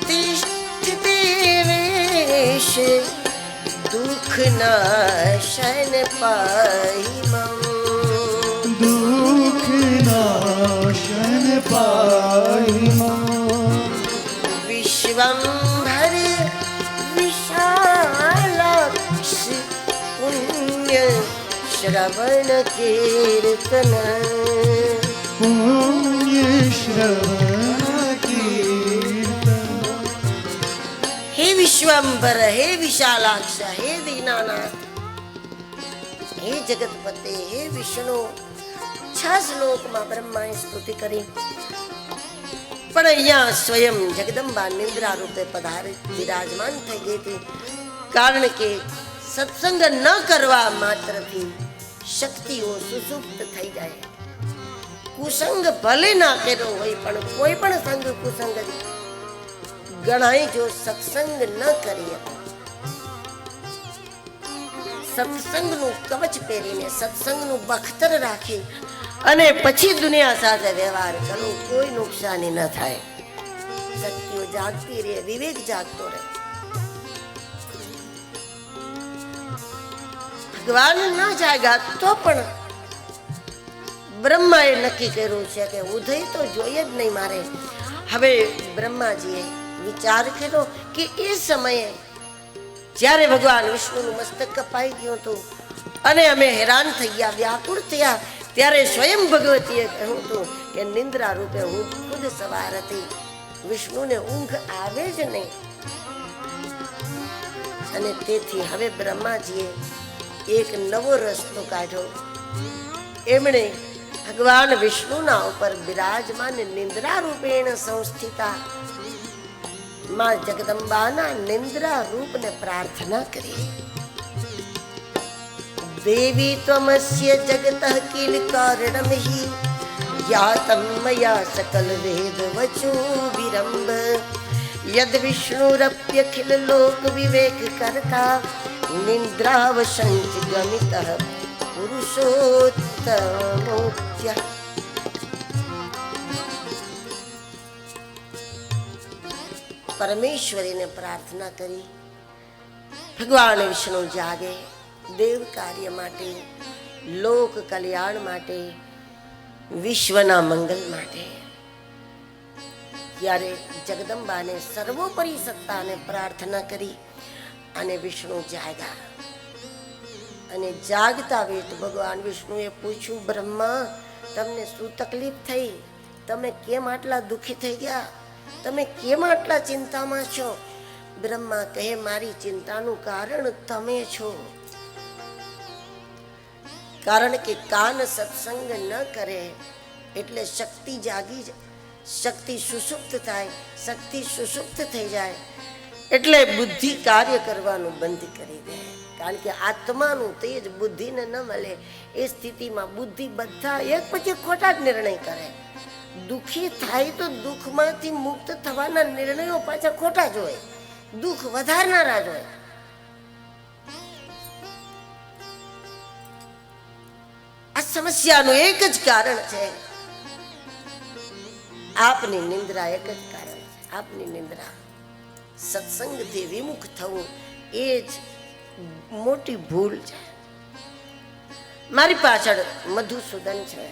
A: તિષ્ઠ દેવેશ દુઃખનાશન પાહિ મમ,
B: દુઃખનાશન પાહિ મમ,
A: વિશ્વંભર વિશાલાક્ષ પુણ્ય શ્રવણ કીર્તન,
B: પુણ્ય શ્રવણ કીર્તન.
A: હે વિશ્વંભર, હે વિશાલાક્ષ, હે દીનાનાથ, હે જગતપતે, હે વિષ્ણુ. 6 શ્લોકમાં બ્રહ્માએ સ્તુતિ કરી. પણ અહીંયા સ્વયં જગદંબા નિંદ્રા રૂપે વિરાજમાન થઈ ગઈ હતી, કારણ કે સત્સંગ ન કરવા માત્રથી શક્તિઓ સુસુપ્ત થઈ જાય. કુસંગ ભલે ના કર્યો હોય પણ કોઈ પણ સંગ કુસંગ ગણાય જો સત્સંગ ન કરીએ. સત્સંગનું કવચ પહેરીને, સત્સંગનું બખ્તર રાખી અને પછી દુનિયા સાથે વ્યવહાર કરો, કોઈ નુકસાની ન થાય. શક્તિઓ જાગતી રહે, વિવેક જાગતો રહે. ભગવાન ના જાગ્યા તો પણ બ્રહ્માએ નક્કી કર્યું છે કે ઉદય તો જોઈએ જ નહીં મારે. હવે બ્રહ્માજીએ વિચાર કર્યો કે એ સમયે જ્યારે ભગવાન વિષ્ણુનું મસ્તક કપાઈ ગયું હતું અને અમે હેરાન થઈ ગયા, વ્યાકુળ થયા, ત્યારે સ્વયં ભગવતીએ કહ્યું હતું કે નિંદ્રા રૂપે હું ખુદ સવાર હતી, વિષ્ણુને ઊંઘ આવે જ નહીં. અને તેથી હવે બ્રહ્માજીએ એક નવો રસ્તો કાઢ્યો. એમણે ભગવાન વિષ્ણુના ઉપર બિરાજમાન નિંદ્રા રૂપેણ સંસ્થિતા માં જગદંબાના નિંદ્રા રૂપને પ્રાર્થના કરી. દેવી ત્વમસ્ય જગતઃ કિલ કારણમ હિ જ્ઞાતમ મયા સકલ વેદ વચો વિરંબ યદ વિષ્ણુરપ્યખિલ લોક વિવેક કરતા નિંદ્રાવશંચ ગમિતઃ પુરુષોત્તમોચ્ય. પરમેશ્વરીને પ્રાર્થના કરી. ભગવાન વિષ્ણુ જાગે દેવ કાર્ય માટે, લોક કલ્યાણ માટે, વિશ્વના મંગલ માટે. ત્યારે જગદંબાને સર્વોપરી સત્તાને પ્રાર્થના કરી અને વિષ્ણુ જાગ્યા. અને જાગતા વેત ભગવાન વિષ્ણુએ પૂછ્યું, બ્રહ્મા તમને શું તકલીફ થઈ? તમે કેમ આટલા દુઃખી થઈ ગયા? તમે કેમ આટલા ચિંતામાં છો? બ્રહ્મા કહે, મારી ચિંતાનું કારણ તમે છો. કારણ કે કાન સત્સંગ ન કરે એટલે શક્તિ જાગી જાય, શક્તિ સુષુપ્ત થાય. શક્તિ સુષુપ્ત થઈ જાય એટલે બુદ્ધિ કાર્ય કરવાનું બંધ કરી દે. કારણ કે આત્માનું તેજ બુદ્ધિને ન મળે એ સ્થિતિમાં બુદ્ધિ બધા એક પછી ખોટા જ નિર્ણય કરે. દુઃખી થાય તો દુઃખમાંથી મુક્ત થવાના નિર્ણયો પાછા ખોટા જ હોય, દુઃખ વધારનારા જ હોય. આ સમસ્યાનું એક જ કારણ છે, આપની નિંદ્રા. એક જ કારણ છે, આપની નિંદ્રા. સત્સંગથી વિમુખ થવું એ જ મોટી ભૂલ છે. મારી પાછળ મધુસૂદન છે.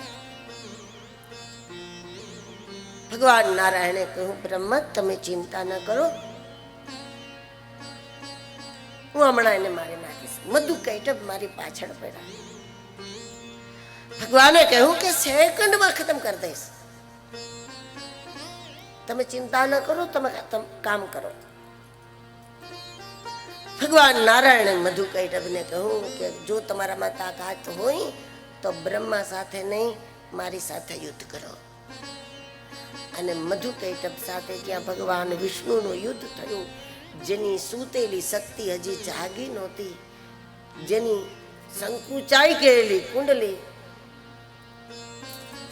A: ભગવાન નારાયણે કહ્યું, બ્રહ્મા તમે ચિંતા ન કરો, હું હમણાં એને મારી નાખીશ. મધુ કૈટભ મારી પાછળ પડ્યા. ભગવાને કહ્યું કે સેકન્ડમાં ખતમ કરી દઈશ, તમે ચિંતા ન કરો, તમે કામ કરો. ભગવાન નારાયણે મધુ કૈટભને કહ્યું કે જો તમારામાં તાકાત હોય તો બ્રહ્મા સાથે નહીં, મારી સાથે યુદ્ધ કરો. અને મધુ કૈટભ સાથે ત્યાં ભગવાન વિષ્ણુનું યુદ્ધ થયું. જેની સૂતેલી શક્તિ હજી જાગી નહોતી, જેની સંકુચાઈ ગયેલી કુંડલી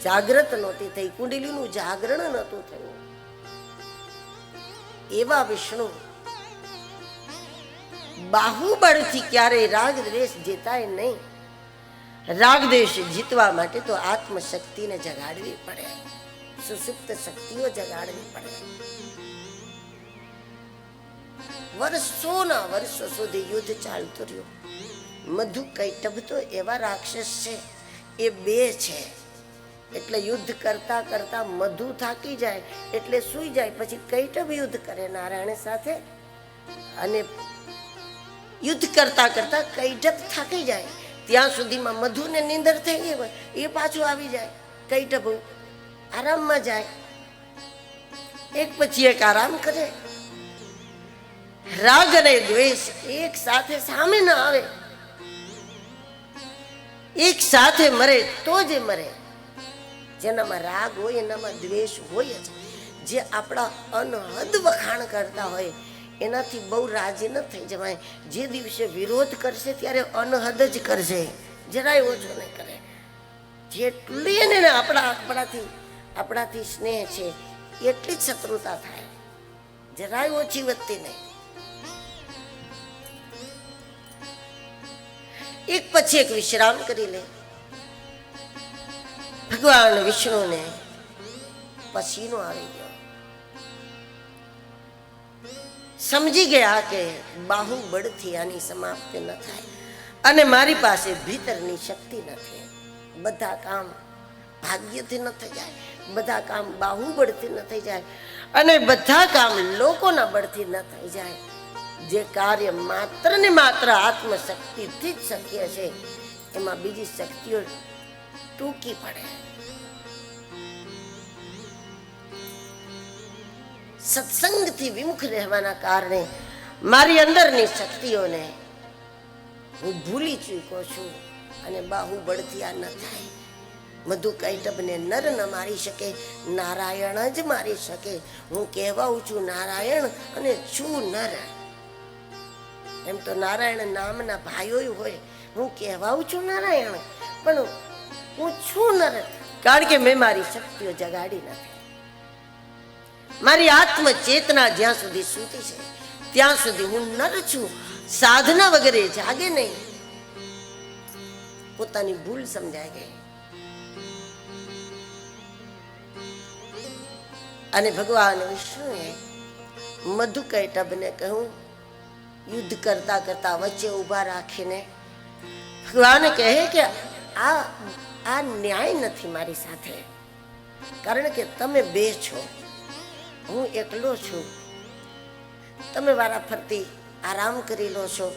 A: જાગૃત નહોતી થઈ, કુંડલીનું જાગરણ નહોતું થયું, એવા વિષ્ણુ બાહુબળથી ક્યારેય રાગ દ્વેષ જીતાય નહીં. રાગ દ્વેષ જીતવા માટે તો આત્મશક્તિને જગાડવી પડે, સુષુપ્ત શક્તિઓ જગાડવી પડે. વર્ષોના વર્ષો સુધી યુદ્ધ ચાલતું રહ્યું. મધુ કૈટભ તો એવા રાક્ષસ છે, એ બે છે. એટલે યુદ્ધ કરતા કરતા મધુ થાકી જાય એટલે સૂઈ જાય. પછી કૈટભ યુદ્ધ કરે નારાયણ સાથે, અને યુદ્ધ કરતા કરતા કૈટભ થાકી જાય ત્યાં સુધીમાં મધુને નીંદર થઈ ગઈ હોય, એ પાછું આવી જાય. કૈટભ આરામમાં જાય, એક પછી એક આરામ કરે. રાગ અને દ્વેષ એક સાથે સામે ન આવે, એક સાથે મરે તો જ મરે. જેનામાં રાગ હોય એનામાં દ્વેષ હોય જ. જે આપણા અનહદ વખાણ કરતા હોય એનાથી બહુ રાજી ન થઈ જવાય. જે દિવસે વિરોધ કરશે ત્યારે અનહદ જ કરશે, જરાય ઓછો નહીં કરે. જેટલી એને આપણાથી સ્નેહ છે એટલી જ શત્રુતા થાય, જરાય ઓછી વધતી નહીં. એક પછી એક વિશ્રામ કરી લે. ભગવાન વિષ્ણુને પસીનો આવી ગયો. સમજી ગયા કે બાહુબળથી આની સમાપ્તિ ન થાય અને મારી પાસે ભીતરની શક્તિ નથી. બધા કામ ભાગ્યથી ન થઈ જાય, બધા કામ બાહુબળથી ન થઈ જાય, અને બધા કામ લોકોના બળથી ન થઈ જાય. જે કાર્ય માત્ર ને માત્ર આત્મશક્તિથી જ શક્ય છે એમાં બીજી શક્તિઓ ટૂંકી પડે. સત્સંગથી વિમુખ રહેવાના કારણે મારી અંદરની શક્તિઓને હું ભૂલી ચૂક્યો છું અને બાહુબળથી આ ન થાય. મધુકૈટભને નર ન મારી શકે, નારાયણ જ મારી શકે. હું કહેવાઉં છું નારાયણ અને છું નર. એમ તો નારાયણ નામના ભાઈઓ હોય, હું કહેવાઉં છું નારાયણ, પણ હું છું નર, કારણ કે મેં મારી શક્તિઓ જગાડી નથી. મારી આત્મ ચેતના જ્યાં સુધી સૂતી છે ત્યાં સુધી હું નર છું. સાધના વગેરે જાગે નહીં. પોતાની ભૂલ સમજાય ગઈ અને ભગવાન વિષ્ણુએ મધુકૈટભને કહ્યું, યુદ્ધ કરતા કરતા વચ્ચે ઊભા રાખીને ભગવાન કહે કે આ ન્યાય નથી મારી સાથે, કારણ કે તમે બે છો, હું એકલો છું. તમે વારા ફરતી આરામ કરી લો છો,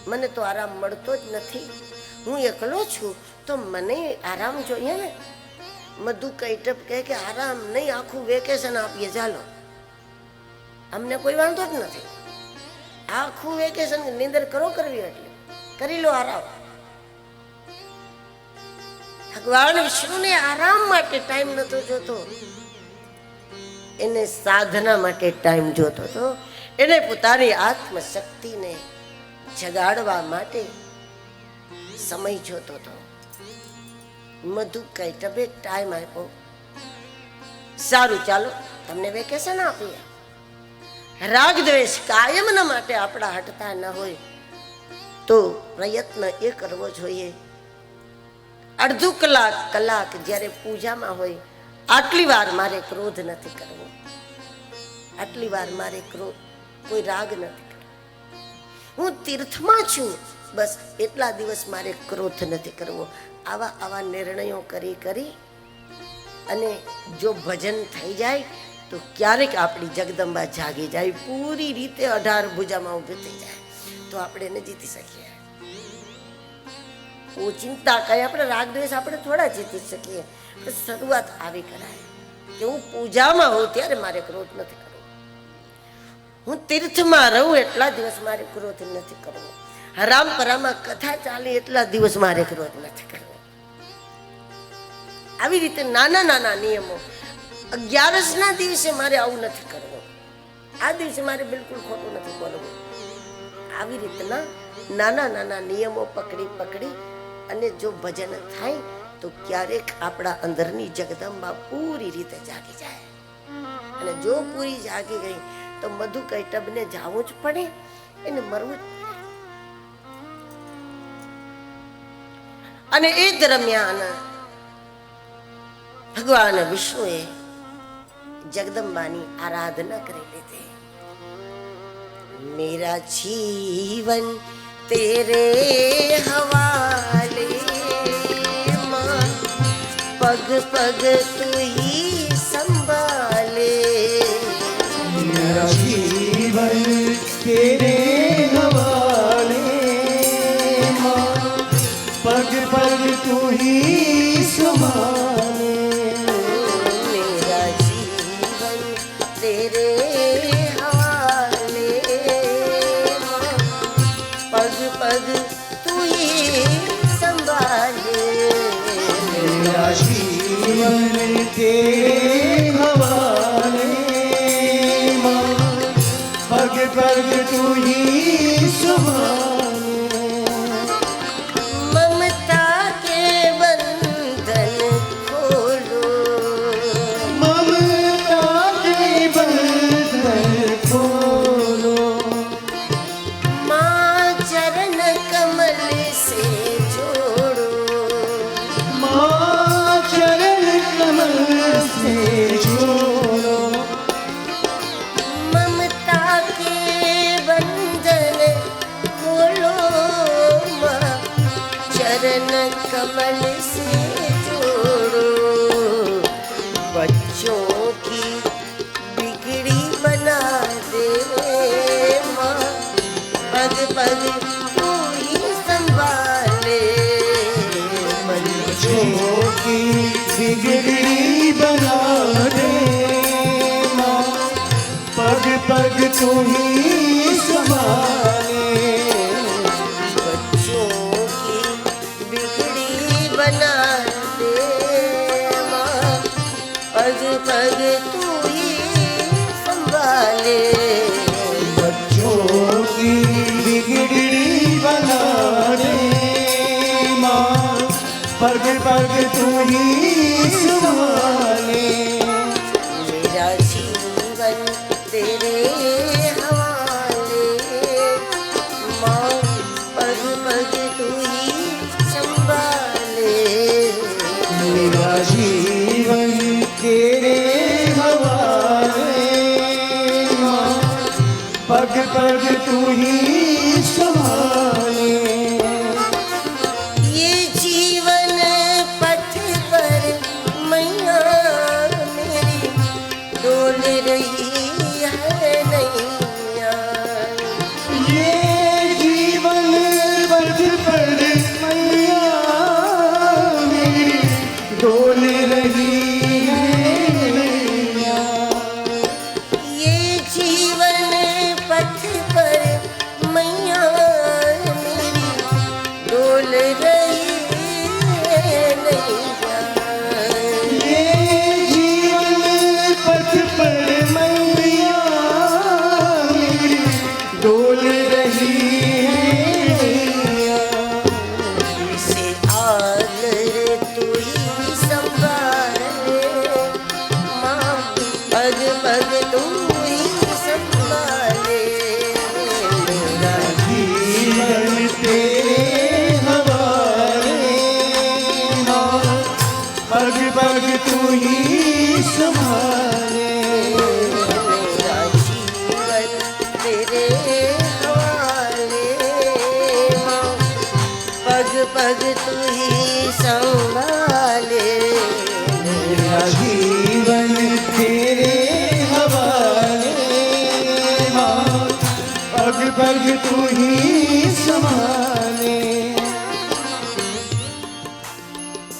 A: મને તો આરામ મળતો જ નથી. હું એકલો છું તો મને આરામ જોઈએ ને. મધુકૈટભ કહે કે આરામ નહીં, આખું વેકેશન આપીએ, ચાલો, અમને કોઈ વાંધો જ નથી. આખું વેકેશન નીંદર કરવી એટલે કરી લો આરામ. ભગવાન વિષ્ણુને આરામ માટે ટાઈમ નતો જોતો, એને સાધના માટે ટાઈમ જોતો હતો. એને પોતાની આત્મશક્તિને જગાડવા માટે સમય જોતો હતો. મધુકૈટભે ટાઈમ આપ્યો, સારું ચાલો તમને વેકેશન આપીએ. રાગ દ્વેષ કાયમના માટે આપણા હટતા ન હોય તો પ્રયત્ન એ કરવો જોઈએ. અડધું કલાક જ્યારે પૂજામાં હોય, આટલી વાર મારે ક્રોધ નથી કરવો, આટલી વાર મારે કોઈ રાગ નથી કરવો. હું તીર્થમાં છું, બસ એટલા દિવસ મારે ક્રોધ નથી કરવો. આવા નિર્ણયો કરી અને જો ભજન થઈ જાય તો ક્યારેક આપણી જગદંબા જાગી જાય, પૂરી રીતે 18 ભુજામાં ઊભી થઈ જાય તો આપણે એને જીતી શકીએ. ચિંતા કઈ આપણે રાગ દ્વેષ આપણે થોડા જીતી શકીએ. શરૂઆત આવી કરાય કે હું પૂજામાં હોઉં ત્યારે મારે ક્રોધ નથી કરવો, હું તીર્થમાં રહું એટલા દિવસ મારે ક્રોધ નથી કરવો, હરામપરામાં કથા ચાલે એટલા દિવસ મારે ક્રોધ નથી કરવો. આવી રીતે નાના નાના નિયમો. 11ના દિવસે મારે આવું નથી કરવું, આ દિવસે મારે બિલકુલ ખોટું નથી બોલવું. આવી રીતના નાના નાના નિયમો પકડી અને જો ભજન થાય તો ક્યારેક આપણા અંદરની જગદંબા પૂરી રીતે જાગી જાય. અને જો પૂરી જાગી ગઈ તો મધુકૈટભને જાવું જ પડે, એને મરવું જ પડે. અને એ દરમિયાન ભગવાન વિષ્ણુએ જગદંબાની આરાધના કરી લીધી. મેરા જીવન તેરે હવાલે, પગ પગ તું હી સંભાલે.
B: मेरा जीवन तेरे हवाले, पग पग तू ही संभाले.
A: मेरा जीवन तेरे हवाले, पग पग तू ही संभाले.
B: मेरा जीवन तेरे हवाले, पग पग तू ही संभाले.
A: ममता के बंधन खोलो,
B: ममता के बंधन खोलो.
A: माँ चरण कमल से जोड़ो,
B: माँ चरण कमल से जोड़ो.
A: ममता के बंधन खोलो, माँ चरण कमल से जोड़ो. बच्चों की बिगड़ी बना दे माँ, पग पग तू ही संभाले.
B: बच्चों की बिगड़ी बना दे माँ, पग पग तू ही संभाले. संभाले
A: बच्चों की बिगड़ी बना दे माँ, पग पग तू ही संभाले।
B: बच्चों की बिगड़ी बना दे माँ, पग पग तू ही संभाले।
A: मेरा जीवन तेरे हवाले माँ, पग पग तू ही संभाले।
B: मेरा जीवन तेरे हवाले माँ, पग पग तू ही संभाले।
A: ये जीवन पथ पर मैया मेरी डोल रही है नैया।
B: ये जीवन पथ पर मैया मेरी डोल रही है नैया।
A: ये जीवन पथ पर मैया मेरी डोल रही है नैया।
B: ये जीवन पथ पर मैया मेरी डोल रही है नैया।
A: इसे आकर तू ही संभाले माँ, पग पग तू ही संभाले। मेरा
B: जीवन तेरे हवाले माँ, पग पग तू ही संभाले।
A: मेरा जीवन तेरे हवाले माँ, पग पग तू ही संभाले।
B: मेरा जीवन तेरे हवाले माँ, पग पग तू ही संभाले।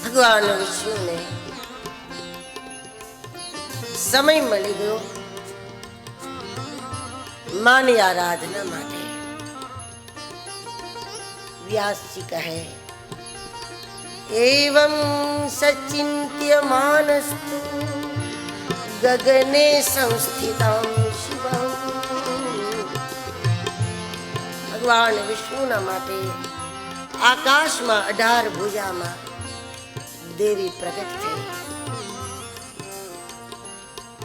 A: ભગવાન વિષ્ણુને સમય મળી ગયો માની આરાધના માટે. વ્યાસજી કહે એવં સચિંત્ય માનસ્તુ ગગને સંસ્થિતં શિવં. ભગવાન વિષ્ણુના માટે આકાશમાં 18 ભુજામાં દેવી પ્રગટ થઈ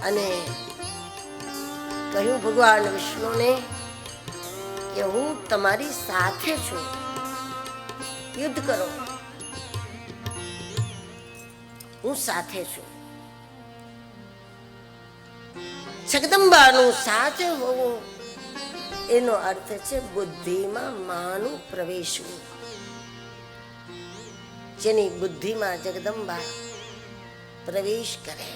A: અને કહ્યું ભગવાન વિષ્ણુને કે હું તમારી સાથે છું, યુદ્ધ કરો, હું સાથે છું. જગદંબાનું સાથે હોવું એનો અર્થ છે બુદ્ધિમાં માનું પ્રવેશવું. જેની બુદ્ધિમાં જગદંબા પ્રવેશ કરે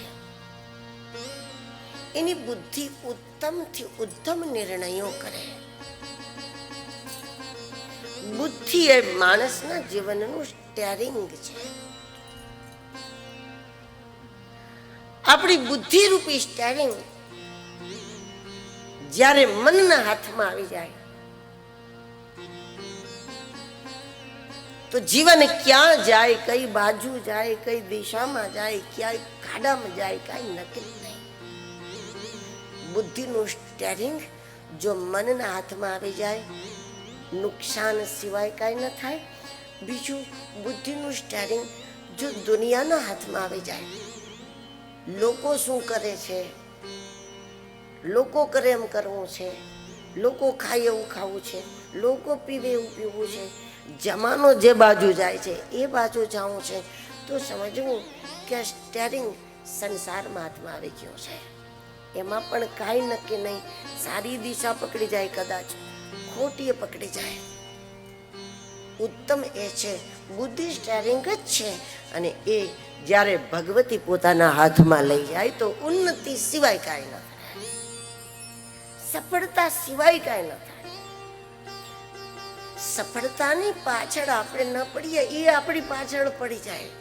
A: એની બુદ્ધિ ઉત્તમથી ઉત્તમ નિર્ણયો કરે. બુદ્ધિ એ માણસના જીવનનું સ્ટેરિંગ છે. આપણી બુદ્ધિ રૂપી સ્ટેરિંગ જ્યારે મનના હાથમાં આવી જાય તો જીવન ક્યાં જાય, કઈ બાજુ જાય, કઈ દિશામાં જાય, ક્યાંય ખાડામાં જાય, કાંઈ નક્કી નહીં. બુદ્ધિનું સ્ટેરિંગ જો મનના હાથમાં આવી જાય નુકસાન સિવાય કાંઈ ન થાય. બીજું બુદ્ધિનું સ્ટેરિંગ જો દુનિયાના હાથમાં આવી જાય, લોકો શું કરે છે, લોકો કરે એમ કરવું છે, લોકો ખાય એવું ખાવું છે, લોકો પીવે એવું પીવું છે, જમાનો જે બાજુ જાય છે એ બાજુ જવું છે, તો સમજવું કે સ્ટેરિંગ સંસારમાં હાથમાં આવી ગયો છે. એમાં પણ કાંઈ નક્કી નહીં. સારી દિશા પકડી જાય, કદાચ ખોટી પકડી જાય. ઉત્તમ એ છે બુદ્ધિ સ્ટેરિંગ જ છે. અને એ જ્યારે ભગવતી પોતાના હાથમાં લઈ જાય તો ઉન્નતિ સિવાય કાંઈ ન થાય, સફળતા સિવાય કાંઈ ન થાય. સફળતાની પાછળ આપણે ન પડીએ, એ આપણી પાછળ પડી જાય.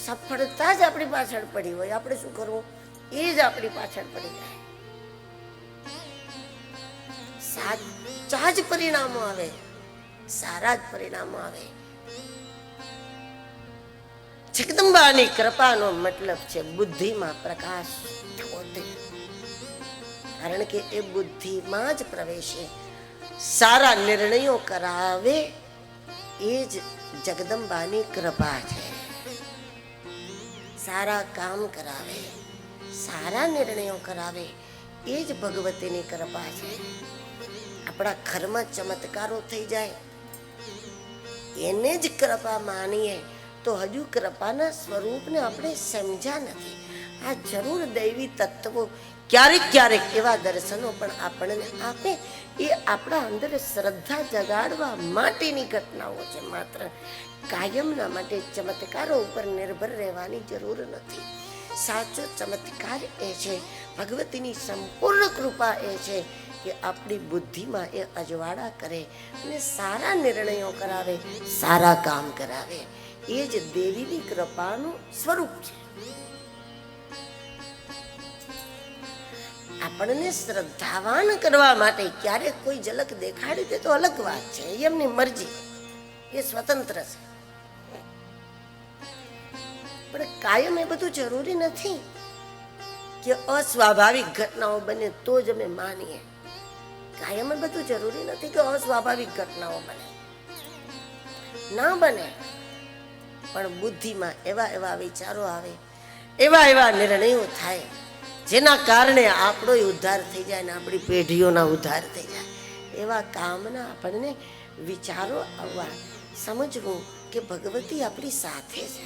A: સફળતા જ આપણી પાછળ પડી હોય, આપણે શું કરવું, એ જ આપણી પાછળ પડી જાય. સાચા જ પરિણામો આવે, સારા જ પરિણામો આવે. જગદંબાની કૃપાનો મતલબ છે બુદ્ધિમાં પ્રકાશ થવો તે. કારણ કે એ બુદ્ધિમાં જ પ્રવેશે, સારા નિર્ણયો કરાવે, એ જ જગદંબાની કૃપા છે. સારા કામ કરાવે, સારા નિર્ણયો કરાવે, એ જ ભગવતીની કૃપા છે. આપણા ઘરમાં ચમત્કારો થઈ જાય, એને જ કૃપા માનીએ તો હજુ કૃપાના સ્વરૂપને આપણે સમજ્યા નથી. આ જરૂર દૈવી તત્વો ક્યારેક ક્યારેક એવા દર્શનો પણ આપણને આપે, એ આપણા અંદર શ્રદ્ધા જગાડવા માટેની ઘટનાઓ છે. માત્ર કાયમના માટે ચમત્કારો ઉપર નિર્ભર રહેવાની જરૂર નથી. સાચો ચમત્કાર એ છે, ભગવતીની સંપૂર્ણ કૃપા એ છે કે આપણી બુદ્ધિમાં એ અજવાળા કરે અને સારા નિર્ણયો કરાવે, સારા કામ કરાવે. એ જ દેવીની કૃપાનું સ્વરૂપ છે. આપણને શ્રદ્ધાવાન કરવા માટે ક્યારેક કોઈ ઝલક દેખાડી દે તો અલગ વાત છે, એમની મરજી, એ સ્વતંત્ર છે. પણ કાયમ એ બધું જરૂરી નથી કે અસ્વાભાવિક ઘટનાઓ બને તો જ અમે માનીએ. કાયમ એ બધું જરૂરી નથી કે અસ્વાભાવિક ઘટનાઓ બને, ના બને. પણ બુદ્ધિમાં એવા એવા વિચારો આવે, એવા એવા નિર્ણયો થાય, જેના કારણે આપણો ઉદ્ધાર થઈ જાય ને આપણી પેઢીઓના ઉદ્ધાર થઈ જાય. એવા કામના આપણને વિચારો આવવા, સમજવું કે ભગવતી આપણી સાથે છે.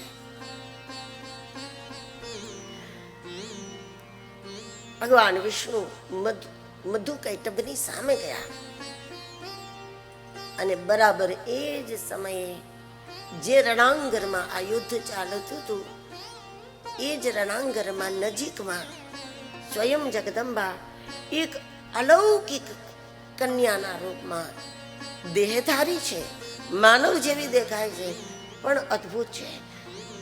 A: ભગવાન વિષ્ણુ મધુકૈટભની સામે ગયા અને બરાબર એ જ સમયે જે રણાંગરમાં આ યુદ્ધ ચાલતું હતું, એ જ રણાંગરમાં નજીકમાં સ્વયં જગદંબા એક અલૌકિક કન્યાના રૂપમાં દેહધારી છે. માનવ જેવી દેખાય છે પણ અદ્ભુત છે.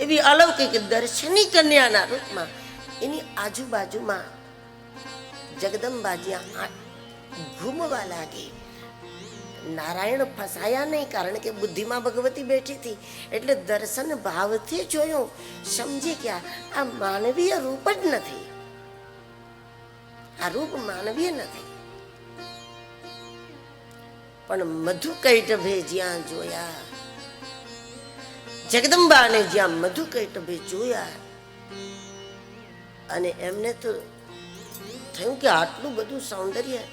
A: એવી અલૌકિક દર્શની કન્યાના રૂપમાં એની આજુબાજુમાં જગદંબા જ્યાં ઘૂમવા લાગી. નારાયણ ફસાયા નહીં, કારણ કે બુદ્ધિમાં ભગવતી બેઠી હતી એટલે દર્શન ભાવથી જોયું, સમજી ગયા આ માનવીય રૂપ જ નથી, આ રૂપ માનવીય નથી. પણ મધુકૈટભે જ્યાં જોયા, જગદંબાને જ્યાં મધુકૈટભે જોયા, અને એમને તો થયું કે આટલું બધું સૌંદર્ય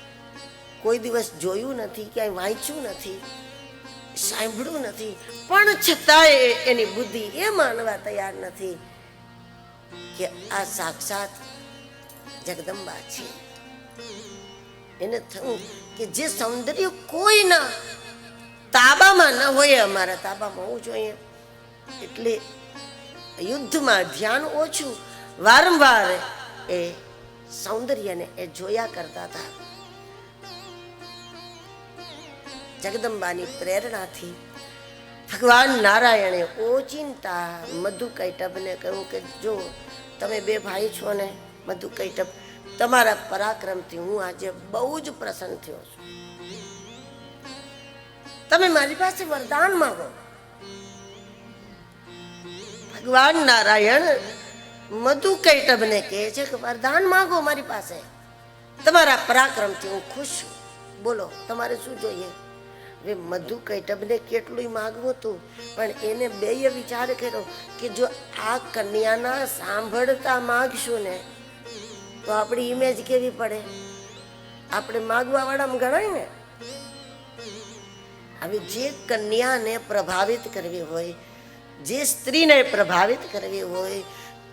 A: કોઈ દિવસ જોયું નથી, ક્યાંય વાંચ્યું નથી, સાંભળ્યું નથી, પણ છતાંય એની બુદ્ધિ એ માનવા તૈયાર નથી કે આ સાક્ષાત જગદંબા છે. એને થયું કે જે સૌંદર્ય કોઈના તાબામાં ન હોય, અમારા તાબામાં હોવું જોઈએ. એટલે યુદ્ધમાં ધ્યાન ઓછું, વારંવાર એ સૌંદર્યને એ જોયા કરતા હતા. જગદંબાની પ્રેરણાથી ભગવાન નારાયણે ઓચિંતા મધુકૈટભને કહ્યું કે જો તમે બે ભાઈ છો ને મધુકૈટભ, તમારા પરાક્રમથી હું આજે બહુ જ પ્રસન્ન થયો છું. તમે મારી પાસે વરદાન માંગો. ભગવાન નારાયણ મધુકૈટભને કહે છે કે વરદાન માંગો મારી પાસે, તમારા પરાક્રમથી હું ખુશ છું, બોલો તમારે શું જોઈએ. હવે મધુકૈટભને કેટલું માગવું હતું, પણ એને બેય વિચાર કર્યો કે જો આ કન્યાના સાંભળતા માગશું ને તો આપણી ઇમેજ કેવી પડે, આપણે માગવા વાળામાં ગણાય ને. હવે જે કન્યાને પ્રભાવિત કરવી હોય, જે સ્ત્રીને પ્રભાવિત કરવી હોય,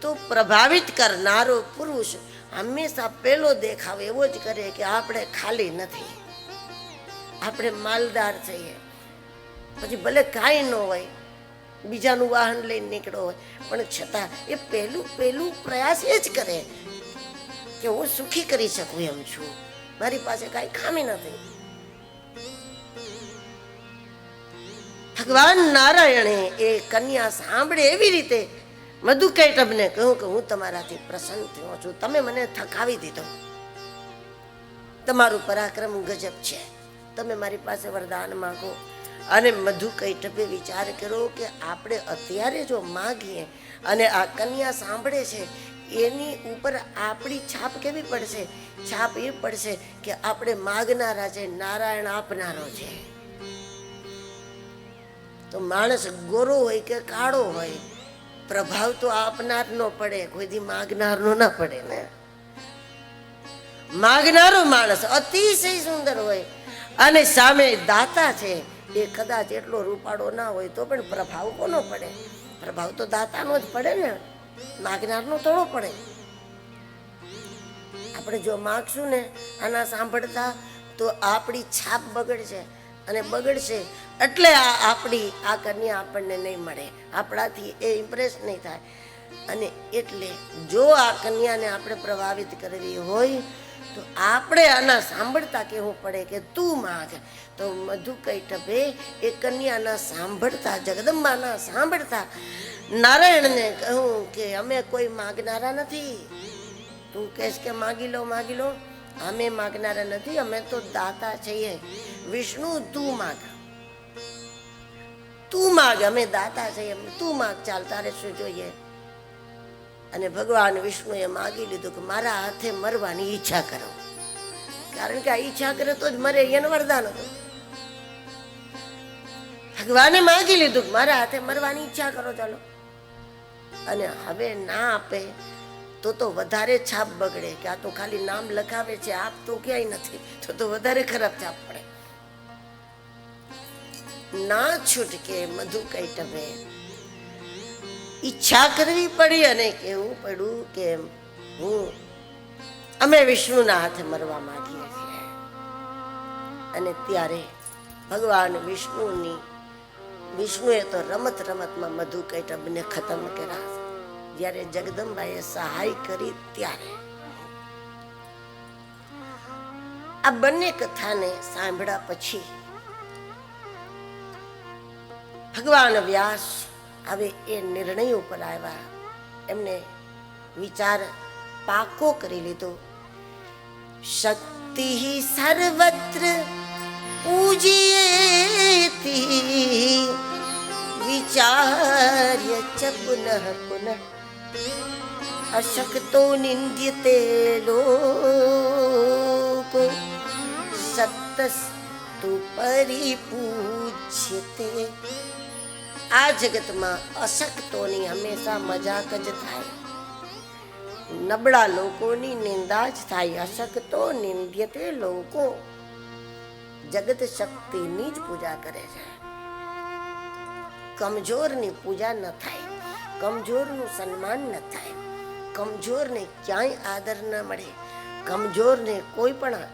A: તો પ્રભાવિત કરનારો પુરુષ હંમેશા પેલો દેખાવ એવો જ કરે કે આપણે ખાલી નથી, આપણે માલદાર છીએ. પછી ભલે કાંઈ ન હોય, બીજાનું વાહન લઈને નીકળો હોય, પણ છતાં એ પહેલું પ્રયાસ એ જ કરે કે હું સુખી કરી શકું એમ છું, મારી પાસે કાંઈ ખામી નથી. ભગવાન નારાયણે એ કન્યા સાંભળે એવી રીતે મધુકૈટભને કહ્યું કે હું તમારાથી પ્રસન્ન થયો છું, તમે મને થકાવી દીધો, તમારું પરાક્રમ ગજબ છે, તમે મારી પાસે વરદાન માગો. અને મધુ કૈટભે વિચાર કર્યો કે આપણે અત્યારે જો માગીએ અને આ કન્યા સાંભળે છે, એની ઉપર આપણી છાપ કેવી પડશે? છાપ એ પડશે કે આપણે માગનારા છે, નારાયણ આપનારો છે. તો માણસ ગોરો હોય કે કાળો હોય, પ્રભાવ તો આપનારનો પડે, કોઈથી માગનારનો ના પડે ને. માગનારો માણસ અતિશય સુંદર હોય અને સામે દાતા છે, એ કદાચ એટલો રૂપાળો ના હોય તો પણ પ્રભાવ કોનો પડે? પ્રભાવ તો દાતાનો જ પડે ને, માગનારનો થોડો પડે. આપણે જો માગશું ને આના સાંભળતા તો આપણી છાપ બગડશે, અને બગડશે એટલે આપણી આ કન્યા આપણને નહીં મળે, આપણાથી એ ઇમ્પ્રેસ નહીં થાય. અને એટલે જો આ કન્યાને આપણે પ્રભાવિત કરવી હોય તો આપણે આના સાંભળતા કહેવું પડે કે તું માગ. તો મધુ કૈટભે એ કન્યાના સાંભળતા, જગદંબાના સાંભળતા નારાયણને કહું કે અમે કોઈ માગનારા નથી. તું કહેશ કે માગી લો માગી લો, અમે માગનારા નથી, અમે તો દાતા છીએ. વિષ્ણુ તું માગ, તું માગ, અમે દાતા છીએ, તું માગ, ચાલ તારે શું જોઈએ. અને ભગવાન વિષ્ણુએ માગી લીધું કે મારા હાથે મરવાની ઈચ્છા કરો, કારણ કે આ ઈચ્છા કરે તો જ મરે, એનું વરદાન હતું. ભગવાને માગી લીધું કે મારા હાથે મરવાની ઈચ્છા કરો, ચાલો. અને હવે ના આપે તો વધારે છાપ બગડે કે આ તો ખાલી નામ લખાવે છે, આપ તો ક્યાંય નથી, તો વધારે ખરાબ છાપ પડે. ના છૂટકે મધુ કૈટભે ઈચ્છા કરવી પડી અને કહેવું પડ્યું કે અમે વિષ્ણુના હાથે મરવા માંગીએ છીએ. અને ત્યારે ભગવાન વિષ્ણુએ તો રમત રમતમાં મધુ કૈટભને ખતમ કર્યા. જ્યારે જગદંબાએ સહાય કરી ત્યારે આ બંને કથાને સાંભળ્યા પછી ભગવાન વ્યાસ હવે એ નિર્ણય ઉપર આવ્યા. એમને વિચાર પાકો કરી લીધો. શક્તિ સર્વત્ર પૂજ્યેતિ વિચાર્ય ચ પુનઃ પુનઃ અશક્તો નિંદ્યતે લોકો સત્તસ્તુ પરિપૂજ્યતે. આ જગતમાં અશક્તોની હંમેશા મજાક જ થાય, નબળા લોકોની નિંદા જ થાય. અશક્તો નિંદ્યતે લોકો, જગત શક્તિની જ પૂજા કરે છે, કમજોરની પૂજા ન થાય, કમજોરનું સન્માન ન થાય, કમજોરને ક્યાંય આદર ન મળે, કમજોરને કોઈ પણ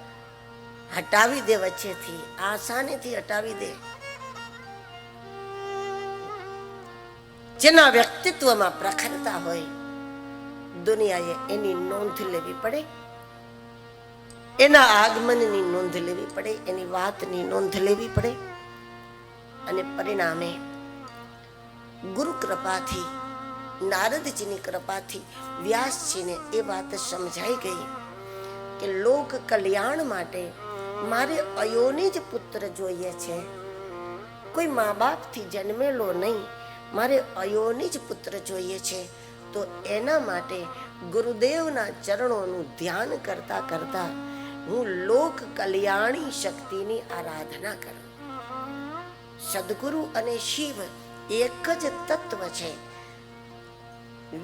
A: હટાવી દે, વચ્ચેથી આસાનીથી હટાવી દે. જેના વ્યક્તિત્વમાં પ્રખરતા હોય દુનિયાએ એની નોંધ લેવી પડે, એના આગમનની નોંધ લેવી પડે, એની વાતની નોંધ લેવી પડે. અને પરિણામે ગુરુ કૃપાથી, નારદજીની કૃપાથી વ્યાસજીને એ વાત સમજાઈ ગઈ કે લોક કલ્યાણ માટે મારે અયોની જ પુત્ર જોઈએ છે, કોઈ મા બાપથી જન્મેલો નહીં, મારે અયોની જ પુત્ર જોઈએ છે. તો એના માટે ગુરુદેવના ચરણોનું ધ્યાન કરતા કરતા હું લોક કલ્યાણી શક્તિની આરાધના કરું. સદગુરુ અને શિવ એક જ તત્વ છે.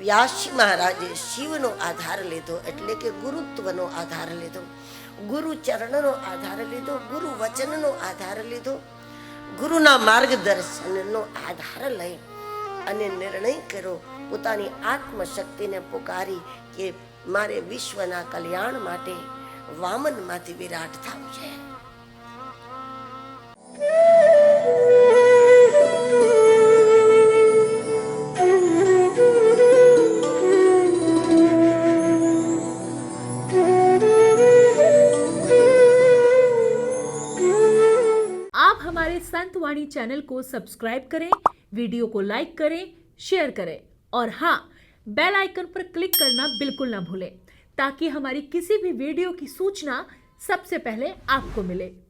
A: વ્યાસજી મહારાજે શિવનો આધાર લીધો, એટલે કે ગુરુત્વનો આધાર લીધો, ગુરુ ચરણનો આધાર લીધો, ગુરુ વચનનો આધાર લીધો, ગુરુના માર્ગદર્શનનો આધાર લઈ અને નિર્ણય કર્યો, પોતાની આત્મશક્તિને પુકારી કે મારે વિશ્વના કલ્યાણ માટે વામનમાંથી વિરાટ થવું છે.
C: आप हमारे संतवाणी चैनल को सब्सक्राइब करें, वीडियो को लाइक करें, शेयर करें और हाँ, बेल आइकन पर क्लिक करना बिल्कुल ना भूलें ताकि हमारी किसी भी वीडियो की सूचना सबसे पहले आपको मिले।